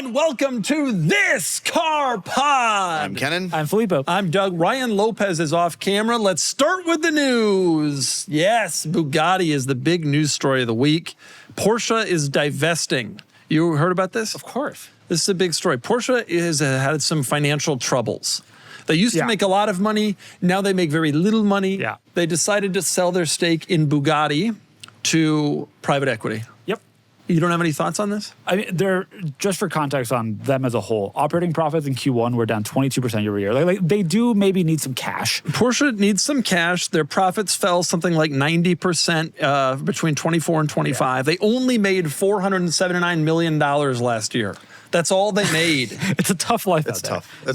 and welcome to This Car Pod. I'm Kennan. I'm Filippo. I'm Doug. Ryan Lopez is off camera. Let's start with the news. Yes, Bugatti is the big news story of the week. Porsche is divesting. You heard about this? Of course. This is a big story. Porsche has had some financial troubles. They used to make a lot of money. Now they make very little money. Yeah. They decided to sell their stake in Bugatti to private equity. Yep. You don't have any thoughts on this? I mean, they're just for context on them as a whole. Operating profits in Q1 were down 22% year over year. Like they do maybe need some cash. Porsche needs some cash. Their profits fell something like 90% between 24 and 25. Yeah. They only made $479 million last year. That's all they made. It's a tough life. It's tough. To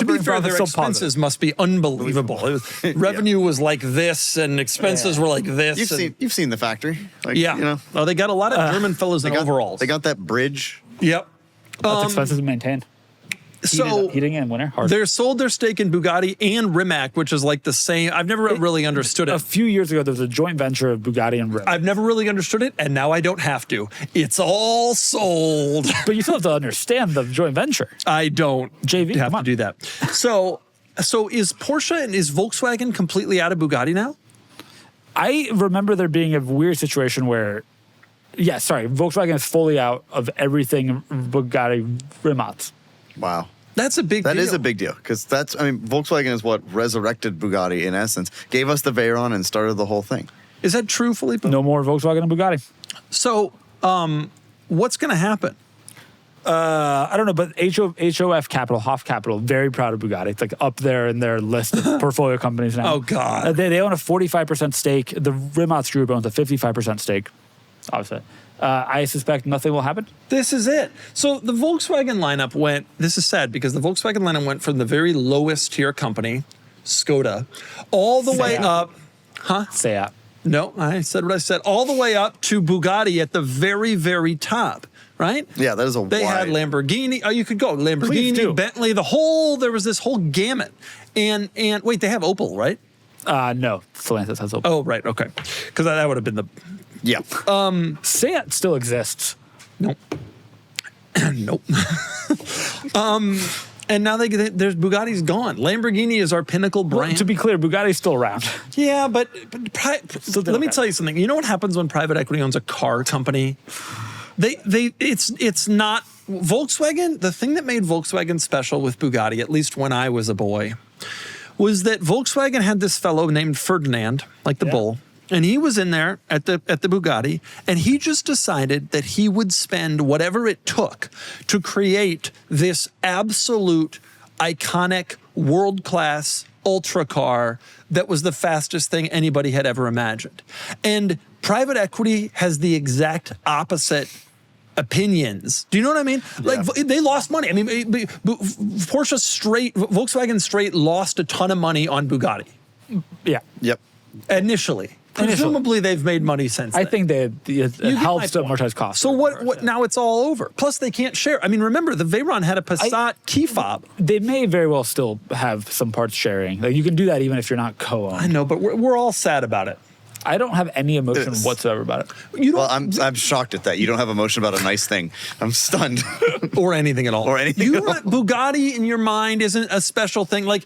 be fair, their expenses must be unbelievable. Revenue was like this, and expenses were like this. You've seen the factory. Like, yeah. You know, oh, they got a lot of German fellows in overalls. They got that bridge. Yep. That's expensive to maintain. Heating in winter, hard. They sold their stake in Bugatti and Rimac, which is like the same. I've never really understood it. A few years ago, there was a joint venture of Bugatti and Rimac. I've never really understood it, and now I don't have to. It's all sold. But you still have to understand the joint venture. I don't JV, have to do that. So is Porsche and is Volkswagen completely out of Bugatti now? I remember there being a weird situation where, Volkswagen is fully out of everything Bugatti Remade. Wow. That's a big deal. That is a big deal because Volkswagen is what resurrected Bugatti in essence, gave us the Veyron and started the whole thing. Is that true, Filippo? No more Volkswagen and Bugatti. So, what's going to happen? I don't know, but HOF Capital, Hoff Capital, very proud of Bugatti. It's like up there in their list of portfolio companies now. Oh, God. They own a 45% stake. The Rimac Group owns a 55% stake, obviously. I suspect nothing will happen. This is it. So the Volkswagen lineup went, this is sad because the Volkswagen lineup went from the very lowest tier company, Skoda, all the way up. Huh? Seat. No, I said what I said. All the way up to Bugatti at the very, very top, right? Yeah, that is a They had Lamborghini. Oh, you could go. Lamborghini, Bentley, there was this whole gamut. And wait, they have Opel, right? No, Stellantis has Opel. Oh, right, okay. Because that would have been the... Yeah. Seat still exists. Nope. Nope. And now there's Bugatti's gone. Lamborghini is our pinnacle brand. Well, to be clear, Bugatti's still around. Yeah, but let me tell you something. You know what happens when private equity owns a car company? It's not Volkswagen. The thing that made Volkswagen special with Bugatti, at least when I was a boy, was that Volkswagen had this fellow named Ferdinand, like the bull. And he was in there at the Bugatti, and he just decided that he would spend whatever it took to create this absolute iconic world-class ultra car that was the fastest thing anybody had ever imagined. And private equity has the exact opposite opinions. Do you know what I mean? Yeah. Like they lost money. I mean, Volkswagen straight lost a ton of money on Bugatti. Yeah. Yep. Initially. Presumably, they've made money since then. I think it helps to amortize costs. So what? Now it's all over. Plus, they can't share. I mean, remember, the Veyron had a Passat key fob. They may very well still have some parts sharing. Like you can do that even if you're not co-owned. I know, but we're all sad about it. I don't have any emotion whatsoever about it. I'm shocked at that. You don't have emotion about a nice thing. I'm stunned. Or anything at all. Or anything at all. Bugatti in your mind isn't a special thing. Like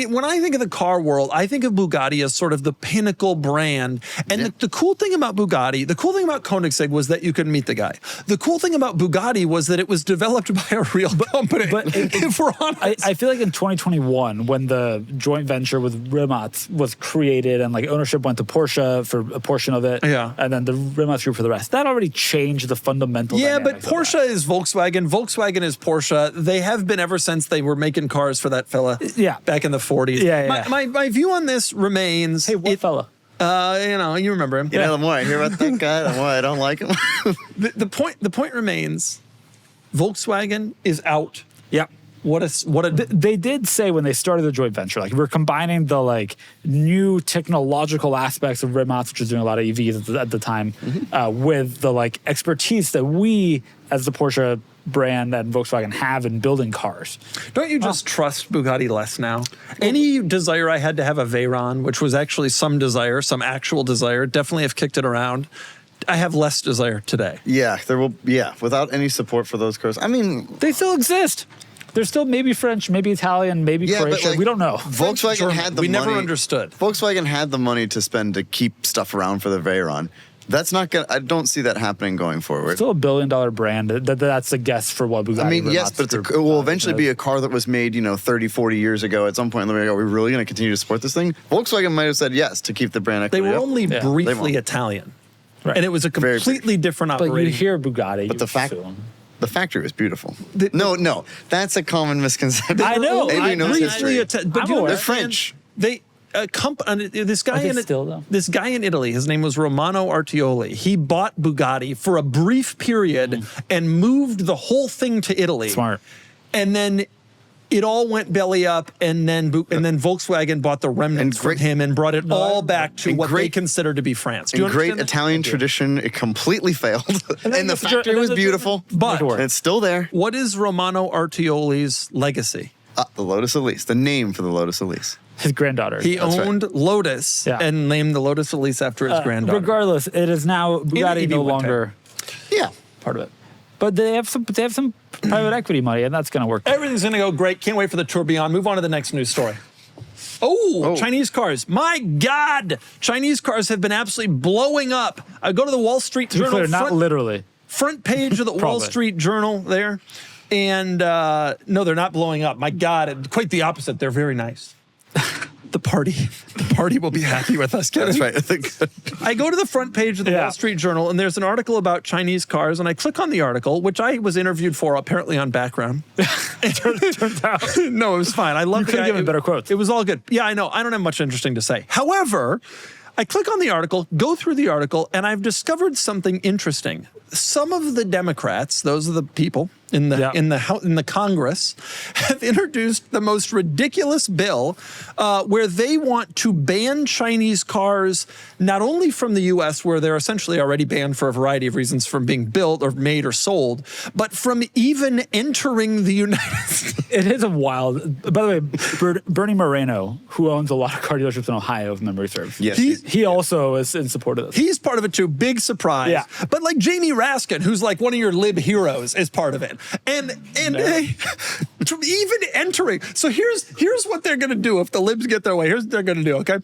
when I think of the car world, I think of Bugatti as sort of the pinnacle brand. And the cool thing about Bugatti, the cool thing about Koenigsegg was that you could meet the guy. The cool thing about Bugatti was that it was developed by a real company. But if we're honest. I feel like in 2021, when the joint venture with Rimac was created and like ownership went to Porsche for a portion of it, and then the Rimac Group for the rest. That already changed the fundamental dynamics. But Porsche is Volkswagen. Volkswagen is Porsche. They have been ever since they were making cars for that fella back in the 40s. My view on this remains... Hey, what fella? You remember him. You know, the more I hear about that guy, the more I don't like him. The point remains, Volkswagen is out. Yeah. They did say when they started the joint venture, like we're combining the like new technological aspects of Rimac, which was doing a lot of EVs at the time, with the like expertise that we as the Porsche brand and Volkswagen have in building cars. Don't you just trust Bugatti less now? Any desire I had to have a Veyron, which was actually some actual desire, definitely have kicked it around. I have less desire today. Yeah, there will. Yeah, without any support for those cars. I mean, They still exist. They're still maybe French, maybe Italian, maybe yeah, but Croatian. like, We don't know. Volkswagen German. had the We money. never understood. Volkswagen had the money to spend to keep stuff around for the Veyron. That's not gonna. I don't see that happening going forward. Still $1 billion brand. That's a guess for what Bugatti. I mean, yes, Rimac but it Group, will eventually is. be a car that was made, 30, 40 years ago. At some point, are we really going to continue to support this thing? Volkswagen might have said yes to keep the brand They equity were up. only Yeah. They briefly won't. Italian. Right. And it was a Very completely different But you operating. hear Bugatti. But you the assume. factory was beautiful. No, that's a common misconception. I know. Anybody I knows briefly history. But I'm you aware. They're French. They this guy they in still, though? this guy in Italy. His name was Romano Artioli. He bought Bugatti for a brief period and moved the whole thing to Italy. Smart. And then it all went belly up, and then Volkswagen bought the remnants And great- from him and brought it all back to and what they great- consider to be France. Do you In great understand that? Italian tradition, it completely failed. And the it's a- factory and was then the- beautiful. But And it's still there. what is Romano Artioli's legacy? The Lotus Elise, the name for the Lotus Elise. His granddaughter. He That's right. owned Lotus Yeah. and named the Lotus Elise after his granddaughter. Regardless, it is now Bugatti EV no went longer Yeah. part of it. But they have some private equity money, and that's going to work. Everything's going to go great. Can't wait for the tourbillon. Move on to the next news story. Oh, Chinese cars. My God. Chinese cars have been absolutely blowing up. I go to the Wall Street To be Journal clear, not literally. front page of the Wall Probably. Street Journal there. And no, they're not blowing up. My God, quite the opposite. They're very nice. The party will be happy with us, Kennan. That's right. I go to the front page of the Yeah. Wall Street Journal, and there's an article about Chinese cars, and I click on the article, which I was interviewed for apparently on background. Turns out. No, it was fine. I love You could've given better quotes. It was all good. Yeah, I know. I don't have much interesting to say. However, I click on the article, go through the article, and I've discovered something interesting. Some of the Democrats, those are the people in the Yeah. in the Congress, have introduced the most ridiculous bill where they want to ban Chinese cars not only from the U.S., where they're essentially already banned for a variety of reasons from being built or made or sold, but from even entering the United States. It is a wild. By the way, Bernie Moreno, who owns a lot of car dealerships in Ohio, if memory serves. Yes. He also is in support of this. He's part of it too. Big surprise. Yeah. But like Jamie Raskin, who's like one of your lib heroes, is part of it. And they, even entering. So here's what they're gonna do if the libs get their way. Here's what they're gonna do. Okay,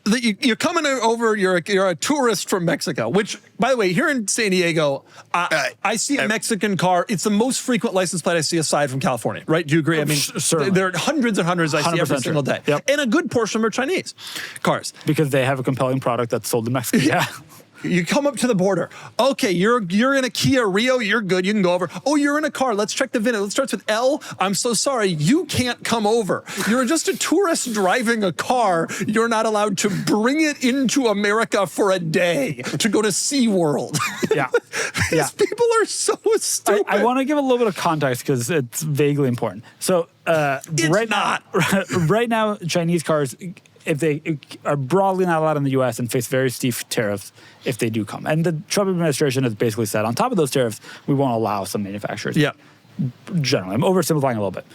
you're coming over. You're a tourist from Mexico. Which, by the way, here in San Diego, I see a Mexican car. It's the most frequent license plate I see aside from California. Right? Do you agree? I mean, certainly. there are hundreds and hundreds I see every 100% single true. day. Yep. And a good portion of them are Chinese cars. Because they have a compelling product that's sold in Mexico. Yeah. You come up to the border. Okay, you're in a Kia Rio. You're good. You can go over. Oh, you're in a car. Let's check the VIN. It starts with L. I'm so sorry. You can't come over. You're just a tourist driving a car. You're not allowed to bring it into America for a day to go to SeaWorld. Yeah. These people are so stupid. I want to give a little bit of context because it's vaguely important. So right not. now, right now, Chinese cars, if they are broadly not allowed in the U.S. and face very steep tariffs if they do come. And the Trump administration has basically said, on top of those tariffs, we won't allow some manufacturers. Yeah. Generally, I'm oversimplifying a little bit.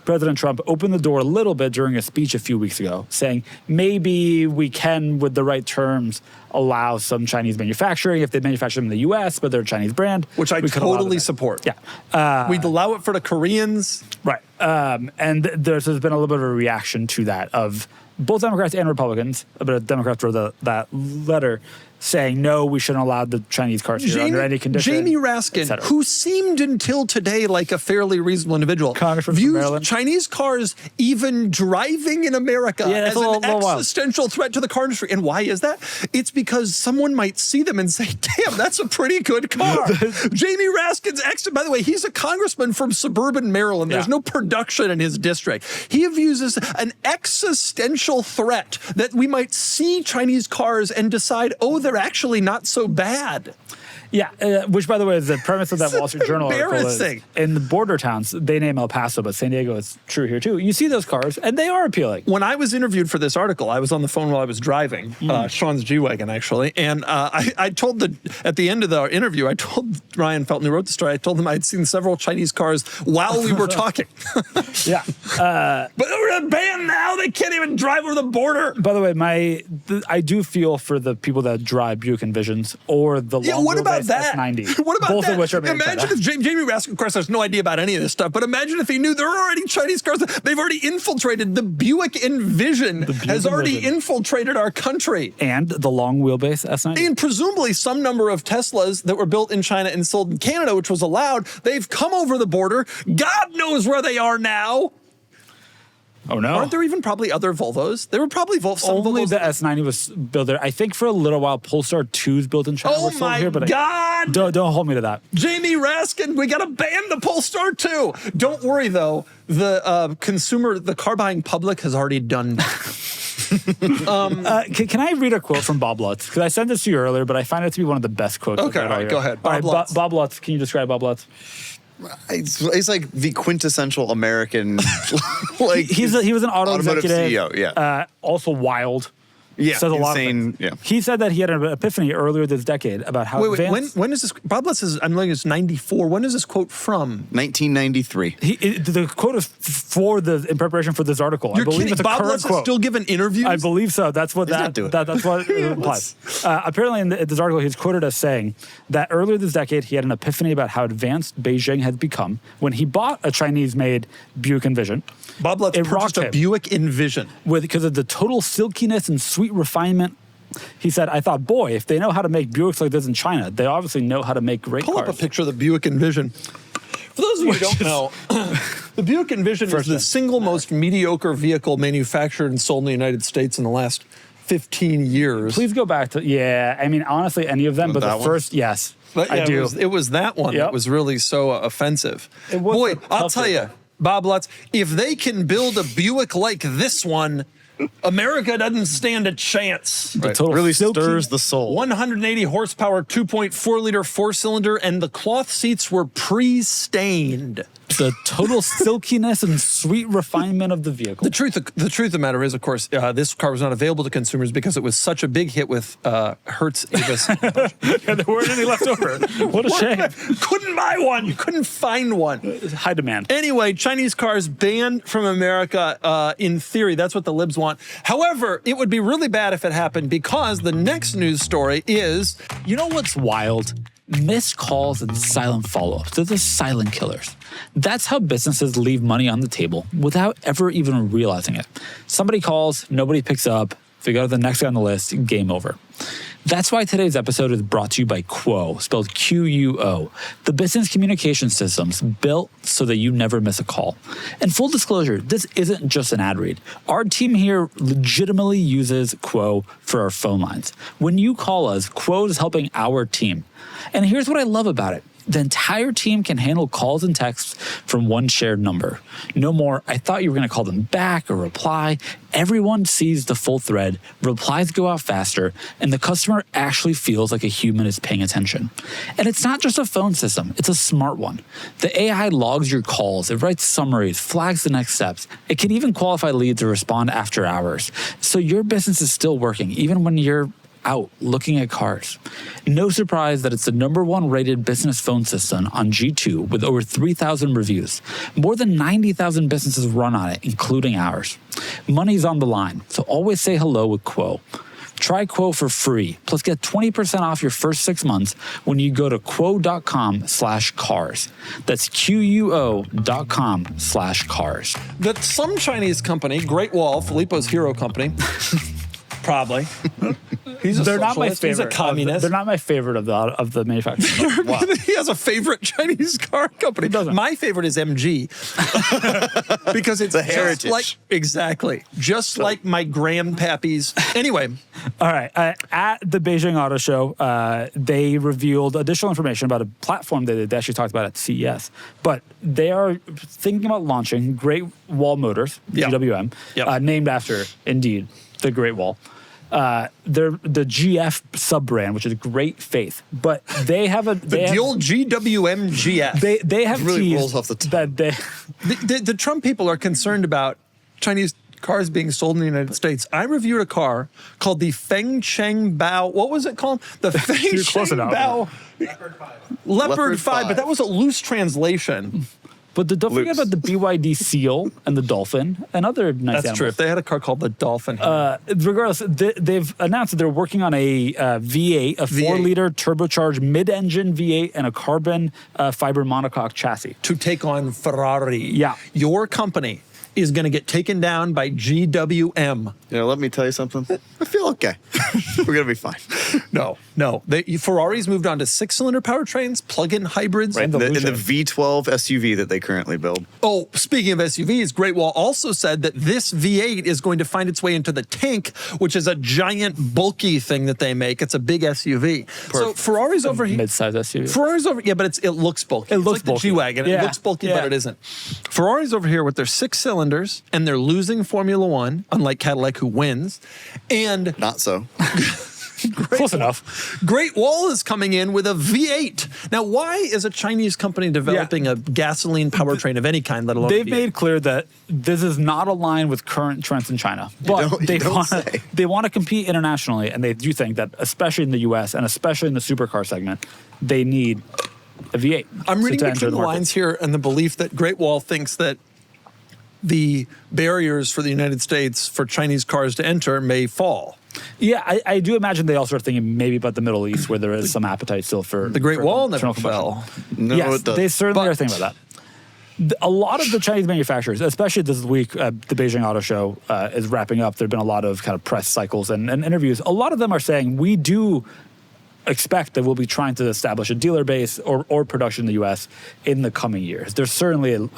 President Trump opened the door a little bit during a speech a few weeks ago, saying maybe we can, with the right terms, allow some Chinese manufacturing if they manufacture them in the U.S., but they're a Chinese brand. Which I we could allow totally them. support. Yeah. We'd allow it for the Koreans. Right. And there's been a little bit of a reaction to that of both Democrats and Republicans, but Democrats wrote that letter saying, no, we shouldn't allow the Chinese cars here under any condition. Jamie et Raskin, cetera. who seemed until today like a fairly reasonable individual, Congressman from views Maryland. Chinese cars even driving in America Yeah, as it's a an little wild. existential threat to the car industry. And why is that? It's because someone might see them and say, damn, that's a pretty good car. Jamie Raskin's by the way, he's a congressman from suburban Maryland. There's Yeah. no production in his district. He views this an existential threat that we might see Chinese cars and decide, oh, they're actually not so bad. Yeah, which, by the way, is the premise of that Wall Street Journal article. Embarrassing. In the border towns, they name El Paso, but San Diego is true here too. You see those cars, and they are appealing. When I was interviewed for this article, I was on the phone while I was driving, Sean's G-Wagon, actually. And I told at the end of the interview, I told Ryan Felton, who wrote the story, I told him I'd seen several Chinese cars while we were talking. Yeah. But they're banned now. They can't even drive over the border. By the way, I do feel for the people that drive Buick Envisions or the long what about wheelbase that? S90. What about Both that? of which are made in Imagine China. if Jamie Raskin, of course, has no idea about any of this stuff, but imagine if he knew there are already Chinese cars. They've already infiltrated. The Buick Envision has already infiltrated our country. And the long wheelbase S90. And presumably some number of Teslas that were built in China and sold in Canada, which was allowed, they've come over the border. God knows where they are now. Oh, no. Aren't there even probably other Volvos? There were probably some Only Volvos. the S90 was built there. I think for a little while, Polestar 2s built in China Oh were sold my here. But God! Don't hold me to that. Jamie Raskin, we got to ban the Polestar 2. Don't worry, though. The car buying public has already done that. Can I read a quote from Bob Lutz? Because I sent this to you earlier, but I find it to be one of the best quotes. Okay, I've read all right, all go year. ahead. All right, Bob Lutz. Bob Lutz. Can you describe Bob Lutz? It's like the quintessential American. Like He was an auto automotive executive. CEO, yeah. Also wild. Yeah, Says a lot of insane, things. yeah. He said that he had an epiphany earlier this decade about how Wait, advanced. when is this? Bob Lutz is, I'm looking, it's 94. When is this quote from? 1993. The quote is in preparation for this article. You're I believe kidding. it's a Bob current Lutz is quote. still giving interviews? I believe so. That's what not doing it. that's what it implies. Apparently, in this article, he's quoted as saying that earlier this decade, he had an epiphany about how advanced Beijing had become when he bought a Chinese-made Buick Envision. Bob Lutz It purchased rocked a him. Buick Envision. Because of the total silkiness and sweet refinement. He said, I thought, boy, if they know how to make Buicks like this in China, they obviously know how to make great Pull cars. up a picture of the Buick Envision. For those of you who don't know, the Buick Envision is the single most mediocre vehicle manufactured and sold in the United States in the last 15 years. Please go back to, I mean, honestly, any of them, but That the one? first, yes, But yeah, I do. It was that one Yep. that was really so offensive. It was Boy, the I'll tell you, Bob Lutz, if they can build a Buick like this one, America doesn't stand a chance. Right. total Really silky- stirs the soul. 180 horsepower, 2.4 liter four cylinder, and the cloth seats were pre-stained. The total silkiness and sweet refinement of the vehicle. The truth of the matter is, of course, this car was not available to consumers because it was such a big hit with Hertz Avis. Yeah, there weren't any left over. What a shame. Couldn't buy one. You couldn't find one. High demand. Anyway, Chinese cars banned from America in theory. That's what the libs want. However, it would be really bad if it happened because the next news story is You know what's wild? Missed calls and silent follow-ups. They're the silent killers. That's how businesses leave money on the table without ever even realizing it. Somebody calls, nobody picks up. If they go to the next guy on the list, game over. That's why today's episode is brought to you by Quo, spelled Q-U-O, the business communication systems built so that you never miss a call. And full disclosure, this isn't just an ad read. Our team here legitimately uses Quo for our phone lines. When you call us, Quo is helping our team. And here's what I love about it. The entire team can handle calls and texts from one shared number. No more, I thought you were going to call them back or reply. Everyone sees the full thread, replies go out faster, and the customer actually feels like a human is paying attention. And it's not just a phone system, it's a smart one. The AI logs your calls, it writes summaries, flags the next steps. It can even qualify leads or respond after hours. So your business is still working, even when you're out looking at cars. No surprise that it's the #1 rated business phone system on G2 with over 3,000 reviews. More than 90,000 businesses run on it, including ours. Money's on the line, so always say hello with Quo. Try Quo for free, plus get 20% off your first 6 months when you go to quo.com/cars. That's QUO.com/cars. that some Chinese company, Great Wall, Filippo's hero company, probably. He's a They're not my socialist. He's a favorite. communist. They're not my favorite of the manufacturers. Wow. He has a favorite Chinese car company. doesn't. My favorite is MG because it's a just heritage. just like my grandpappy's. Anyway, All right. At the Beijing Auto Show, they revealed additional information about a platform that they actually talked about at CES. But they are thinking about launching Great Wall Motors, Yep. GWM, Yep. named after, indeed, the Great Wall. They're the GF sub brand, which is Great Faith, but they have The old GWMGF. they have It really teased rolls off the tongue. that they The Trump people are concerned about Chinese cars being sold in the United States. I reviewed a car called the Feng Cheng Bao. What was it called? The Feng You're close Cheng enough. Bao Leopard 5, Leopard 5. but that was a loose translation. But don't forget Loops. about the BYD Seal and the Dolphin and other nice That's animals. true. If they had a car called the Dolphin, Regardless, they've announced that they're working on a V8, a 4-liter turbocharged mid-engine V8, and a carbon fiber monocoque chassis. to take on Ferrari. Yeah. Your company is going to get taken down by GWM. Let me tell you something. I feel okay. We're going to be fine. No. Ferrari's moved on to 6-cylinder powertrains, plug-in hybrids. Right. In the Delusion. V12 SUV that they currently build. Oh, speaking of SUVs, Great Wall also said that this V8 is going to find its way into the tank, which is a giant, bulky thing that they make. It's a big SUV. So Ferrari's over here. Mid-size SUV. Ferrari's over, yeah, but it looks bulky. It It's looks like bulky. the G-Wagon. Yeah. It looks bulky, Yeah. but it isn't. Ferrari's over here with their 6 cylinders, and they're losing Formula One, unlike Cadillac, who wins. And Not so. Close enough. Great Wall is coming in with a V8. Now, why is a Chinese company developing a gasoline powertrain of any kind, let alone They've a V8? made clear that this is not aligned with current trends in China, but you don't say. they want to compete internationally, and they do think that, especially in the U.S. and especially in the supercar segment, they need a V8. I'm reading to enter between the market. lines here and the belief that Great Wall thinks that the barriers for the United States for Chinese cars to enter may fall. Yeah, I do imagine they also are thinking maybe about the Middle East, where there is some appetite still for The Great for Wall never internal combustion. fell. No, Yes, it doesn't. they certainly But- are thinking about that. A lot of the Chinese manufacturers, especially this week, the Beijing Auto Show is wrapping up. There have been a lot of kind of press cycles and interviews. A lot of them are saying we do expect that we'll be trying to establish a dealer base or production in the U.S. in the coming years. There's certainly an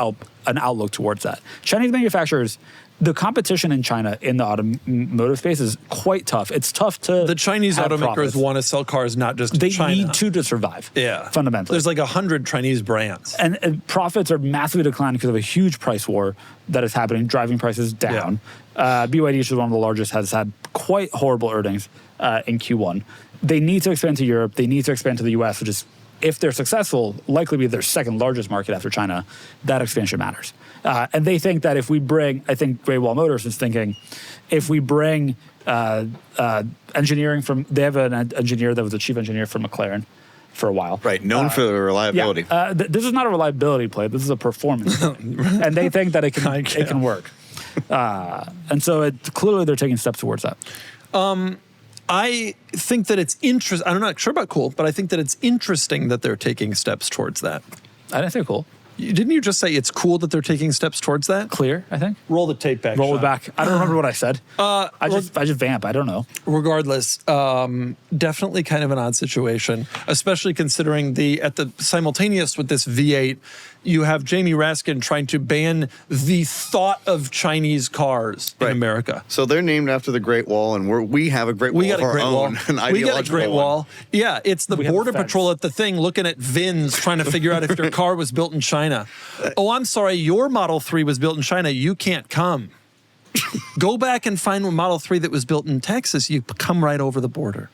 outlook towards that. Chinese manufacturers, the competition in China in the automotive space is quite tough. It's tough to The Chinese have automakers profits. want to sell cars not just to They China. need to survive. Yeah. Fundamentally. There's like 100 Chinese brands. And profits are massively declining because of a huge price war that is happening, driving prices down. BYD, which is one of the largest, has had quite horrible earnings in Q1. They need to expand to Europe. They need to expand to the US, which is, if they're successful, likely be their second largest market after China. That expansion matters. And they think that if we bring, I think Great Wall Motors is thinking, if we bring engineering from, they have an engineer that was the chief engineer for McLaren for a while. Right, known for the reliability. Yeah, this is not a reliability play. This is a performance play. And they think that it can work. And so clearly they're taking steps towards that. I think that it's interesting. I'm not sure about cool, but I think that it's interesting that they're taking steps towards that. I didn't say cool. Didn't you just say it's cool that they're taking steps towards that? Clear, I think. Roll the tape back. Roll it Sean. back. I don't remember what I said. I just vamp. I don't know. Regardless, definitely kind of an odd situation, especially considering at the simultaneous with this V8, you have Jamie Raskin trying to ban the thought of Chinese cars in Right. America. So they're named after the Great Wall, and we have a Great Wall We got of a our Great own. Wall. An We got a ideological Great one. Wall. Yeah, it's the We have a Border fence. Patrol at the thing looking at VINs trying to figure out if your car was built in China. Oh, I'm sorry, your Model 3 was built in China. You can't come. Go back and find one Model 3 that was built in Texas. You come right over the border.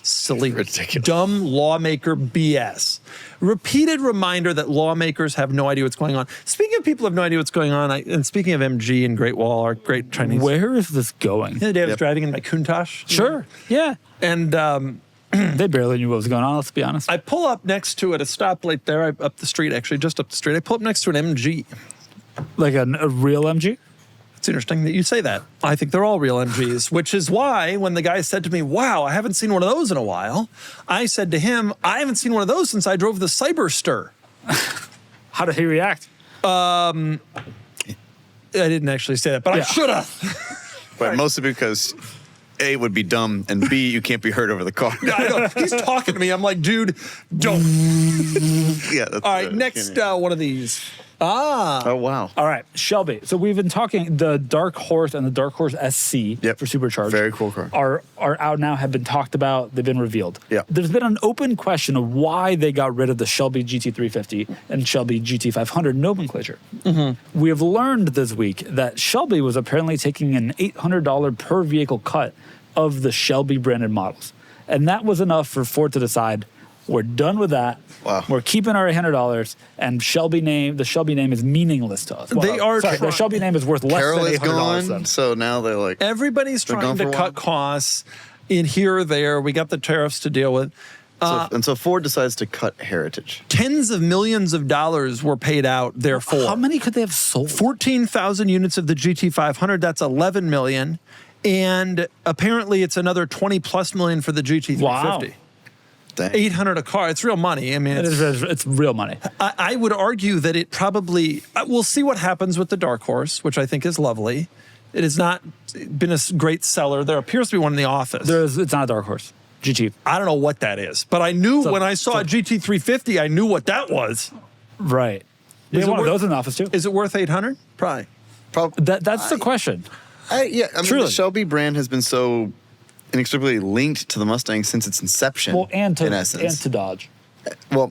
Silly, Ridiculous. dumb lawmaker BS. Repeated reminder that lawmakers have no idea what's going on. Speaking of people who have no idea what's going on, and speaking of MG and Great Wall, our great Chinese. Where is this going? The other day I was Yep. driving in my Countach. Sure. Yeah. And They barely knew what was going on, let's be honest. I pull up next to it, a stoplight there, up the street, actually, just up the street. I pull up next to an MG. Like a real MG? It's interesting that you say that. I think they're all real MGs, which is why when the guy said to me, wow, I haven't seen one of those in a while, I said to him, I haven't seen one of those since I drove the Cyberster. How did he react? I didn't actually say that, but I Yeah. should have. But mostly because A, would be dumb, and B, you can't be heard over the car. I know. He's talking to me. I'm like, dude, don't. Yeah. That's, All right, next one of these. Oh, wow. All right, Shelby. So we've been talking, the Dark Horse and the Dark Horse SC for Supercharged. Very cool car. Are out now, have been talked about, they've been revealed. Yeah. There's been an open question of why they got rid of the Shelby GT350 and Shelby GT500 nomenclature. We have learned this week that Shelby was apparently taking an $800 per vehicle cut of the Shelby branded models. And that was enough for Ford to decide, we're done with that. Wow. We're keeping our $800, and the Shelby name is meaningless to us. The Shelby name is worth less Carol than is $800 gone, to them. so now they're like, Everybody's They're trying gone to for a cut costs in here or there. We got the tariffs to deal with. and so Ford decides to cut heritage. Tens of millions of dollars were paid out, therefore. How many could they have sold? 14,000 units of the GT500, that's 11 million. And apparently it's another 20 plus million for the GT350. Wow. Dang. 800 a car. It's real money. I mean, It's real money. I would argue that it probably, we'll see what happens with the Dark Horse, which I think is lovely. It has not been a great seller. There appears to be one in the office. It's not a dark horse. GT. I don't know what that is, but I knew when I saw a GT350, I knew what that was. Right. They Is have it one of worth- those in the office too. Is it worth 800? Probably. That's the question. I mean, Truly. the Shelby brand has been so inextricably linked to the Mustang since its inception. Well, and in to essence. Dodge. Well,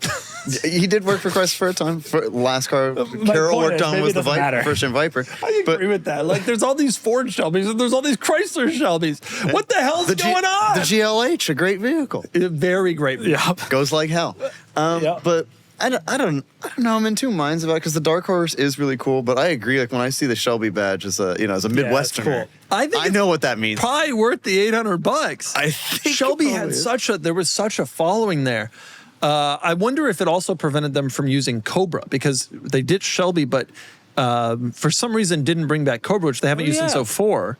he did work for Chrysler for a time. For last car Carol point worked is, on maybe was it the doesn't matter. first-gen Viper. I But agree with that. Like, there's all these Ford Shelbys and there's all these Chrysler Shelbys. What the hell's going on? The GLH, a great vehicle, Very great. Yeah. goes like hell. Yeah. But I don't know. I'm in two minds about it because the Dark Horse is really cool. But I agree. Like when I see the Shelby badge as a Midwesterner, cool. I know what that means. Probably worth the $800. I think Shelby it had probably is. there was such a following there. I wonder if it also prevented them from using Cobra because they ditched Shelby, but for some reason didn't bring back Cobra, which they haven't used since yeah. 04.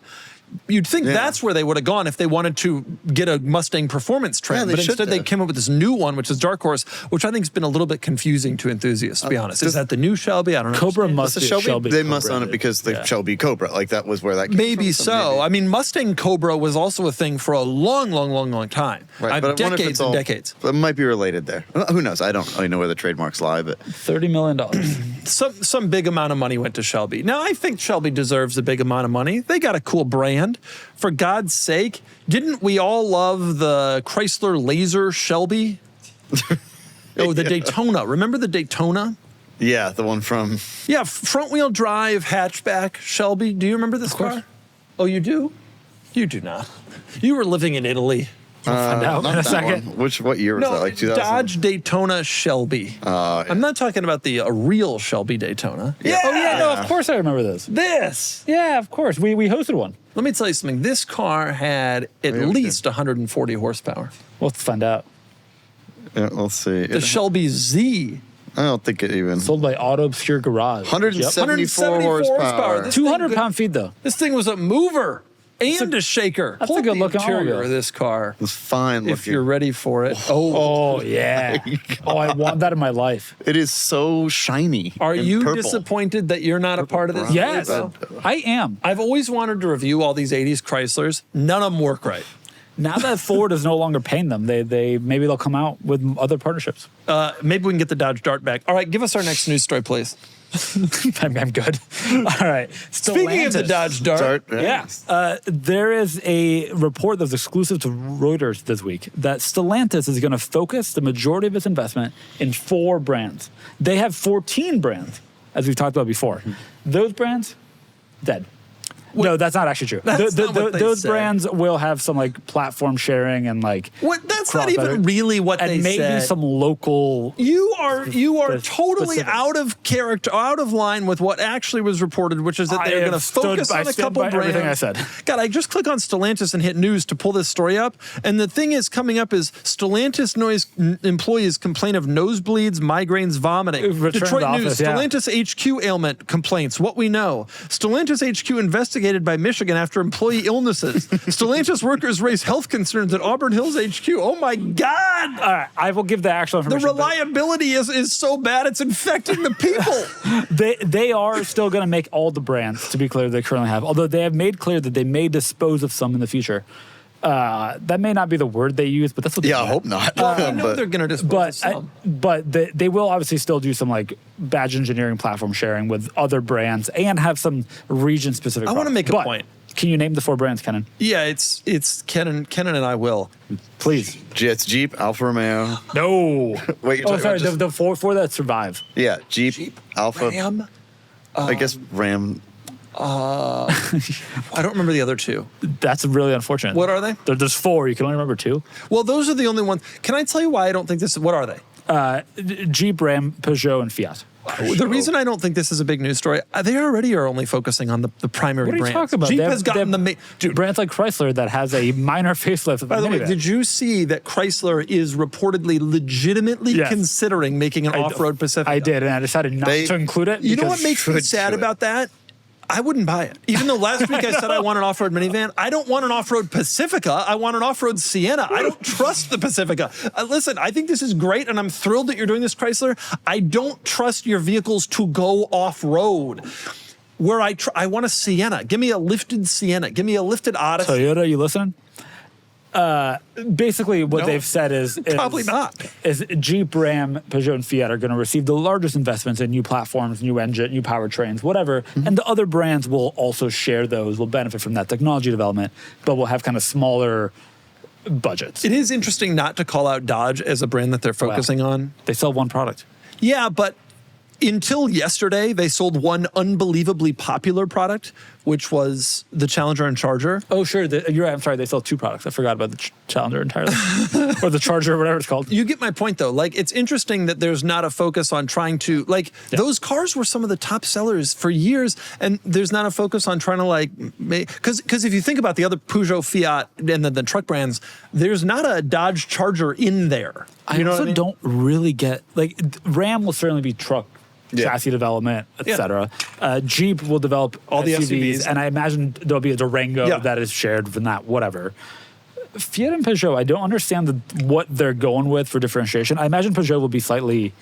You'd think that's where they would have gone if they wanted to get a Mustang performance trend, they but should instead they have. came up with this new one, which is Dark Horse, which I think has been a little bit confusing to enthusiasts, to be honest. Is that the new Shelby? I don't know. Cobra must The be Shelby, they Cobra must own it because the yeah. Shelby Cobra, like that was where that came Maybe from, so. I mean, Mustang Cobra was also a thing for a long, long, long, long time. Right, but I wonder if Decades it's and all, decades. It might be related there. Who knows? I don't really know where the trademarks lie, but $30 million. Some big amount of money went to Shelby. Now, I think Shelby deserves a big amount of money. They got a cool brand. For God's sake, didn't we all love the Chrysler Laser Shelby? Oh, the Daytona. Remember the Daytona? yeah, the one from Yeah, front-wheel drive hatchback Shelby. Do you remember this course. car? Oh, you do? You do not. You were living in Italy. We'll find out not in a that second. one. What year was that? Like 2000? Dodge Daytona Shelby. Yeah. I'm not talking about the real Shelby Daytona. Yeah. Oh yeah, no, of course I remember this. This. Yeah, of course. We hosted one. Let me tell you something. This car had at we least 140 horsepower. We'll find out. Yeah, let's see. The Shelby Z. I don't think it even. Sold by Auto Obscure Garage. 174 horsepower. This 200 thing- pound feet though. This thing was a mover and a shaker. that's Pull a up the good-looking interior automobile. of this car. It's fine looking. If you're ready for it. Oh yeah. Oh, I want that in my life. It is so shiny. Are and you purple. disappointed that you're not a part of this? brown. Yes, Well, I am. I've always wanted to review all these 80s Chryslers. None of them work right. Now that Ford is no longer paying them, they maybe they'll come out with other partnerships. Maybe we can get the Dodge Dart back. All right, give us our next news story, please. I'm good. All right. Speaking of the Stellantis. Dodge Dart, Yeah. There is a report that's exclusive to Reuters this week that Stellantis is going to focus the majority of its investment in 4 brands. They have 14 brands, as we've talked about before. Those brands, dead. No, that's not actually true. That's not what they those said. brands will have some like platform sharing and like What? That's not crossover. even really what and they maybe said. some local. You are totally specifics. out of character, out of line with what actually was reported, which is that I they're going to have stood- focus I on a stand couple by brands. everything I said. God, I just click on Stellantis and hit news to pull this story up, and the thing is coming up is Stellantis employees complain of nosebleeds, migraines, vomiting. Return to Detroit office, News: yeah. Stellantis HQ ailment complaints. What we know: Stellantis HQ investigated by Michigan after employee illnesses. Stellantis workers raise health concerns at Auburn Hills HQ. Oh my God! All right, I will give the actual The information. but reliability is so bad it's infecting the people. They are still going to make all the brands, to be clear, they currently have. Although they have made clear that they may dispose of some in the future. That may not be the word they use, but that's what they Yeah, I do. hope not. I know they're going to dispose of But some. they will obviously still do some like badge engineering platform sharing with other brands and have some region specific. I wanna make a point. Can you name the 4 brands, Kennan? Yeah, it's Kennan and I will. Please. It's Jeep, Alfa Romeo. No. Wait, you're Oh, talking sorry. about The four that survive. yeah, Jeep, Alfa. Ram. I guess Ram. I don't remember the other two. That's really unfortunate. What are they? There's 4. You can only remember 2. Well, those are the only ones. Can I tell you why I don't think this? What are they? Jeep, Ram, Peugeot, and Fiat. The reason I don't think this is a big news story, they already are only focusing on the primary What are you brands. talking about? Jeep They have- has gotten they have brands like Chrysler that has a minor facelift of By the way, minivan. did you see that Chrysler is reportedly legitimately Yes. considering making an off-road Pacifica? I did, and I decided not to include it. You know because- what makes me should sad do it. about that? I wouldn't buy it. Even though last week I said I want an off-road minivan, I don't want an off-road Pacifica. I want an off-road Sienna. I don't trust the Pacifica. Listen, I think this is great, and I'm thrilled that you're doing this, Chrysler. I don't trust your vehicles to go off-road. Where I want a Sienna. Give me a lifted Sienna. Give me a lifted Odyssey. Toyota, you listening? Basically, what No. they've said is Probably not. Is Jeep, Ram, Peugeot, and Fiat are going to receive the largest investments in new platforms, new engine, new powertrains, whatever. And the other brands will also share those, will benefit from that technology development, but will have kind of smaller budgets. It is interesting not to call out Dodge as a brand that they're focusing on. They sell one product. Yeah, but until yesterday, they sold one unbelievably popular product, which was the Challenger and Charger. Oh, sure. You're right. I'm sorry. They sell 2 products. I forgot about the Challenger entirely. Or the Charger, or whatever it's called. You get my point, though. Like, it's interesting that there's not a focus on trying to, like, those cars were some of the top sellers for years, and there's not a focus on trying to, like, because if you think about the other Peugeot, Fiat, and then the truck brands, there's not a Dodge Charger in there. I also don't really get, like, Ram will certainly be truck chassis development, etc. Jeep will develop All the SUVs, SUVs. and I imagine there'll be a Durango Yeah. that is shared from that, whatever. Fiat and Peugeot, I don't understand what they're going with for differentiation. I imagine Peugeot will be slightly...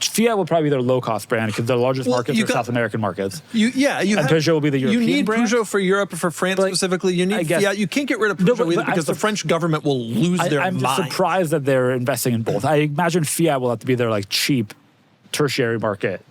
Fiat will probably be their low-cost brand because their largest Well, markets you are got- South American markets. You And have, Peugeot will be the European You need brand? Peugeot for Europe, for France Like, specifically. You I need guess- Fiat. You can't get rid of No, Peugeot but either I'm because the sur- French government will lose their I'm just mind. surprised that they're investing in both. I imagine Fiat will have to be their like cheap tertiary market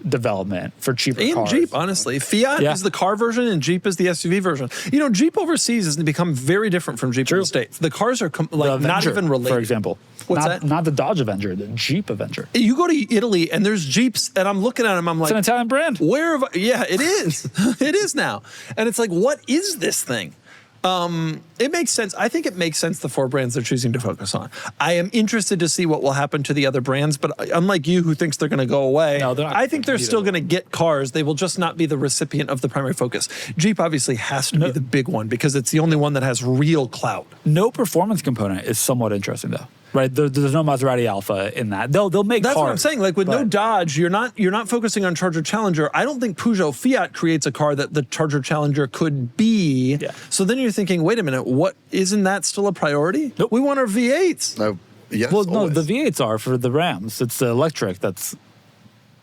development for cheaper And cars. Jeep, honestly. Fiat Yeah. is the car version and Jeep is the SUV version. You know, Jeep overseas has become very different from Jeep in True. the States. The cars are The not Avenger, even related. for example. What's not, that? Not the Dodge Avenger, the Jeep Avenger. You go to Italy and there's Jeeps and I'm looking at them, I'm It's an like, Italian brand. where have I, yeah, it is. It is now. And it's like, what is this thing? It makes sense. I think it makes sense the 4 brands they're choosing to focus on. I am interested to see what will happen to the other brands, but unlike you who thinks they're going to go away, No, they're not I think they're either. still going to get cars. They will just not be the recipient of the primary focus. Jeep obviously has to be the big one because it's the only one that has real clout. No performance component is somewhat interesting though. Right? There's no Maserati Alpha in that. They'll make That's cars. what I'm saying. Like with no but- Dodge, you're not focusing on Charger Challenger. I don't think Peugeot Fiat creates a car that the Charger Challenger could be. Yeah. So then you're thinking, wait a minute, what isn't that still a priority? Nope. We want our V8s. No, yes, Well, no, always. the V8s are for the Rams. It's the electric.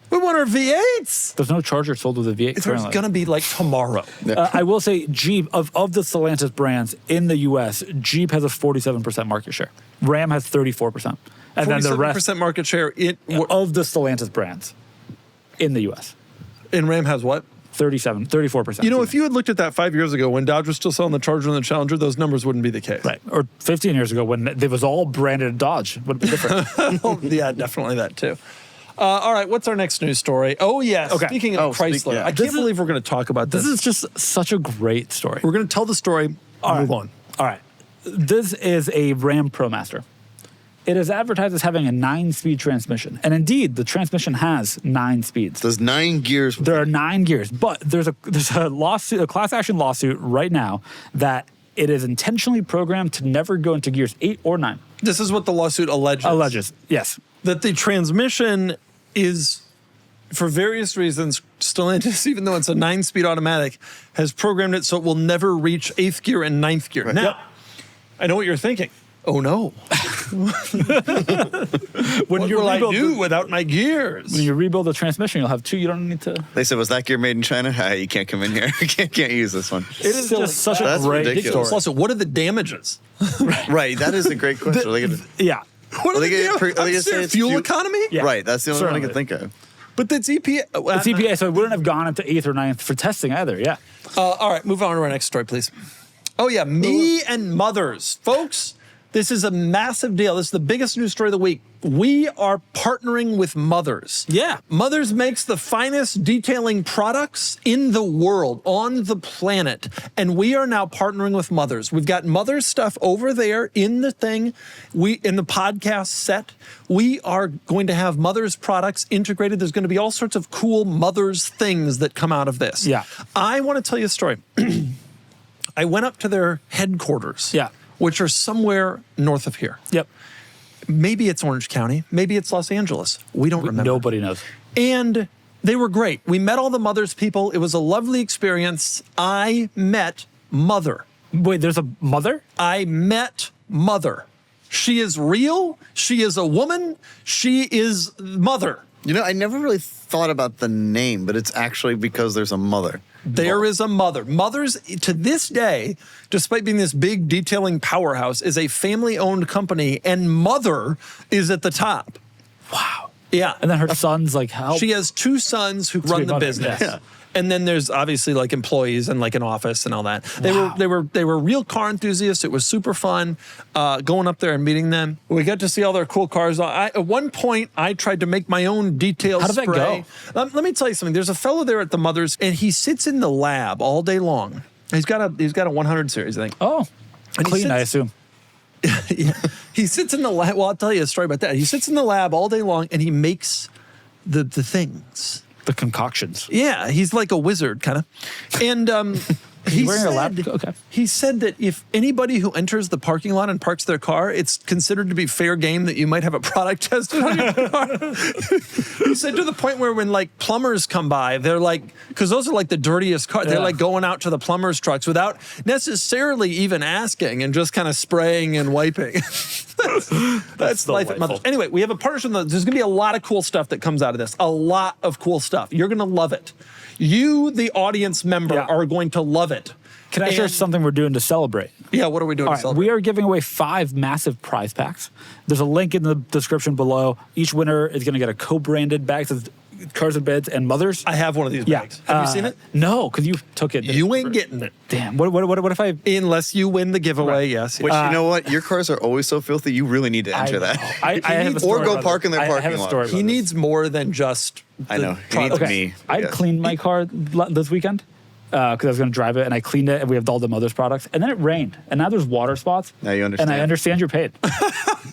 We want our V8s. There's no Charger sold with a V8 There's currently. going to be like tomorrow. I will say Jeep, of the Stellantis brands in the US, Jeep has a 47% market share. Ram has 34%. And then the rest 47% market share of the Stellantis brands in the US. in Ram has what? 34%. You know, if you had looked at that 5 years ago when Dodge was still selling the Charger and the Challenger, those numbers wouldn't be the case. Right. Or 15 years ago when it was all branded Dodge, would be different. Oh, yeah, definitely that too. All right, what's our next news story? Oh, yes. Okay. Speaking of Chrysler, yeah. I can't believe we're going to talk about this. This is just such a great story. We're going to tell the story. Move on. All right. This is a Ram Promaster. It is advertised as having a 9-speed transmission. And indeed, the transmission has 9 speeds. There's 9 gears. There are 9 gears, but there's a lawsuit, a class action lawsuit right now that it is intentionally programmed to never go into gears 8 or 9. This is what the lawsuit alleges. Alleges, yes. That the transmission is, for various reasons, Stellantis, even though it's a 9-speed automatic, has programmed it so it will never reach 8th gear and 9th gear. Now, Yep. I know what you're thinking. Oh no. When What you will I rebuild do the- without my gears? when you rebuild the transmission, you'll have 2. You don't need to. They said, was that gear made in China? You can't come in here. You can't use this one. It is Silly. just such a That's great ridiculous. story. Also, what are the damages? Right, that is a great question. Are they gonna- Yeah. What are they the gonna- damages? are they gonna Is say there it's fuel fuel- economy? Yeah. Right, that's the only one I can Certainly. think of. But that's EPA. It's EPA, so it wouldn't have gone into 8th or 9th for testing either. Yeah. All right, move on to our next story, please. Oh, yeah, me and mothers. Folks, this is a massive deal. This is the biggest news story of the week. We are partnering with Mothers. Yeah. Mothers makes the finest detailing products in the world, on the planet. And we are now partnering with Mothers. We've got Mothers stuff over there in the thing, in the podcast set. We are going to have Mothers products integrated. There's going to be all sorts of cool Mothers things that come out of this. Yeah. I want to tell you a story. I went up to their headquarters, which are somewhere north of here. Yep. Maybe it's Orange County. Maybe it's Los Angeles. We don't remember. Nobody knows. And they were great. We met all the Mothers people. It was a lovely experience. I met Mother. Wait, there's a Mother? I met Mother. She is real. She is a woman. She is Mother. You know, I never really thought about the name, but it's actually because there's a mother. There is a Mother. Mothers, to this day, despite being this big detailing powerhouse, is a family-owned company, and Mother is at the top. Wow. Yeah. And then her son's like, how? She has two sons who run the Mother, business. yes. And then there's obviously like employees and like an office and all that. They were real car enthusiasts. It was super fun going up there and meeting them. We got to see all their cool cars. At one point, I tried to make my own detail How did spray. that go? Let me tell you something. There's a fellow there at the Mothers, and he sits in the lab all day long. He's got a 100 series, I think. Oh, And he clean, sits- I assume. Yeah. He sits in the lab. Well, I'll tell you a story about that. He sits in the lab all day long, and he makes the things. The concoctions. Yeah, he's like a wizard, kind of. And he wearing a said, lab? Okay. he said that if anybody who enters the parking lot and parks their car, it's considered to be fair game that you might have a product tested on your car. He said to the point where when like plumbers come by, they're like, because those are like the dirtiest cars, they're Yeah. like going out to the plumbers' trucks without necessarily even asking and just kind of spraying and wiping. That's life at delightful. Mothers. Anyway, we have a partnership. There's going to be a lot of cool stuff that comes out of this. A lot of cool stuff. You're going to love it. You, the audience member, Yeah. are going to love it. Can I share And- something we're doing to celebrate? Yeah, what are we doing All to right, celebrate? we are giving away 5 massive prize packs. There's a link in the description below. Each winner is going to get a co-branded bag that says Cars and Bids and Mothers. I have one of these Yeah. bags. Have you seen it? No, because you took it. You ain't getting it. Damn. What if I? Unless you win the giveaway, yes. Which, you know what? Your cars are always so filthy, you really need to enter that. I have a needs- story or go about park this. in their I have parking a lot. story He about this. needs more than just I the know. He product. needs me. I Yes. cleaned my car this weekend because I was going to drive it, and I cleaned it, and we have all the Mothers products, and then it rained, and now there's water spots. Now you And I understand. understand you're paid.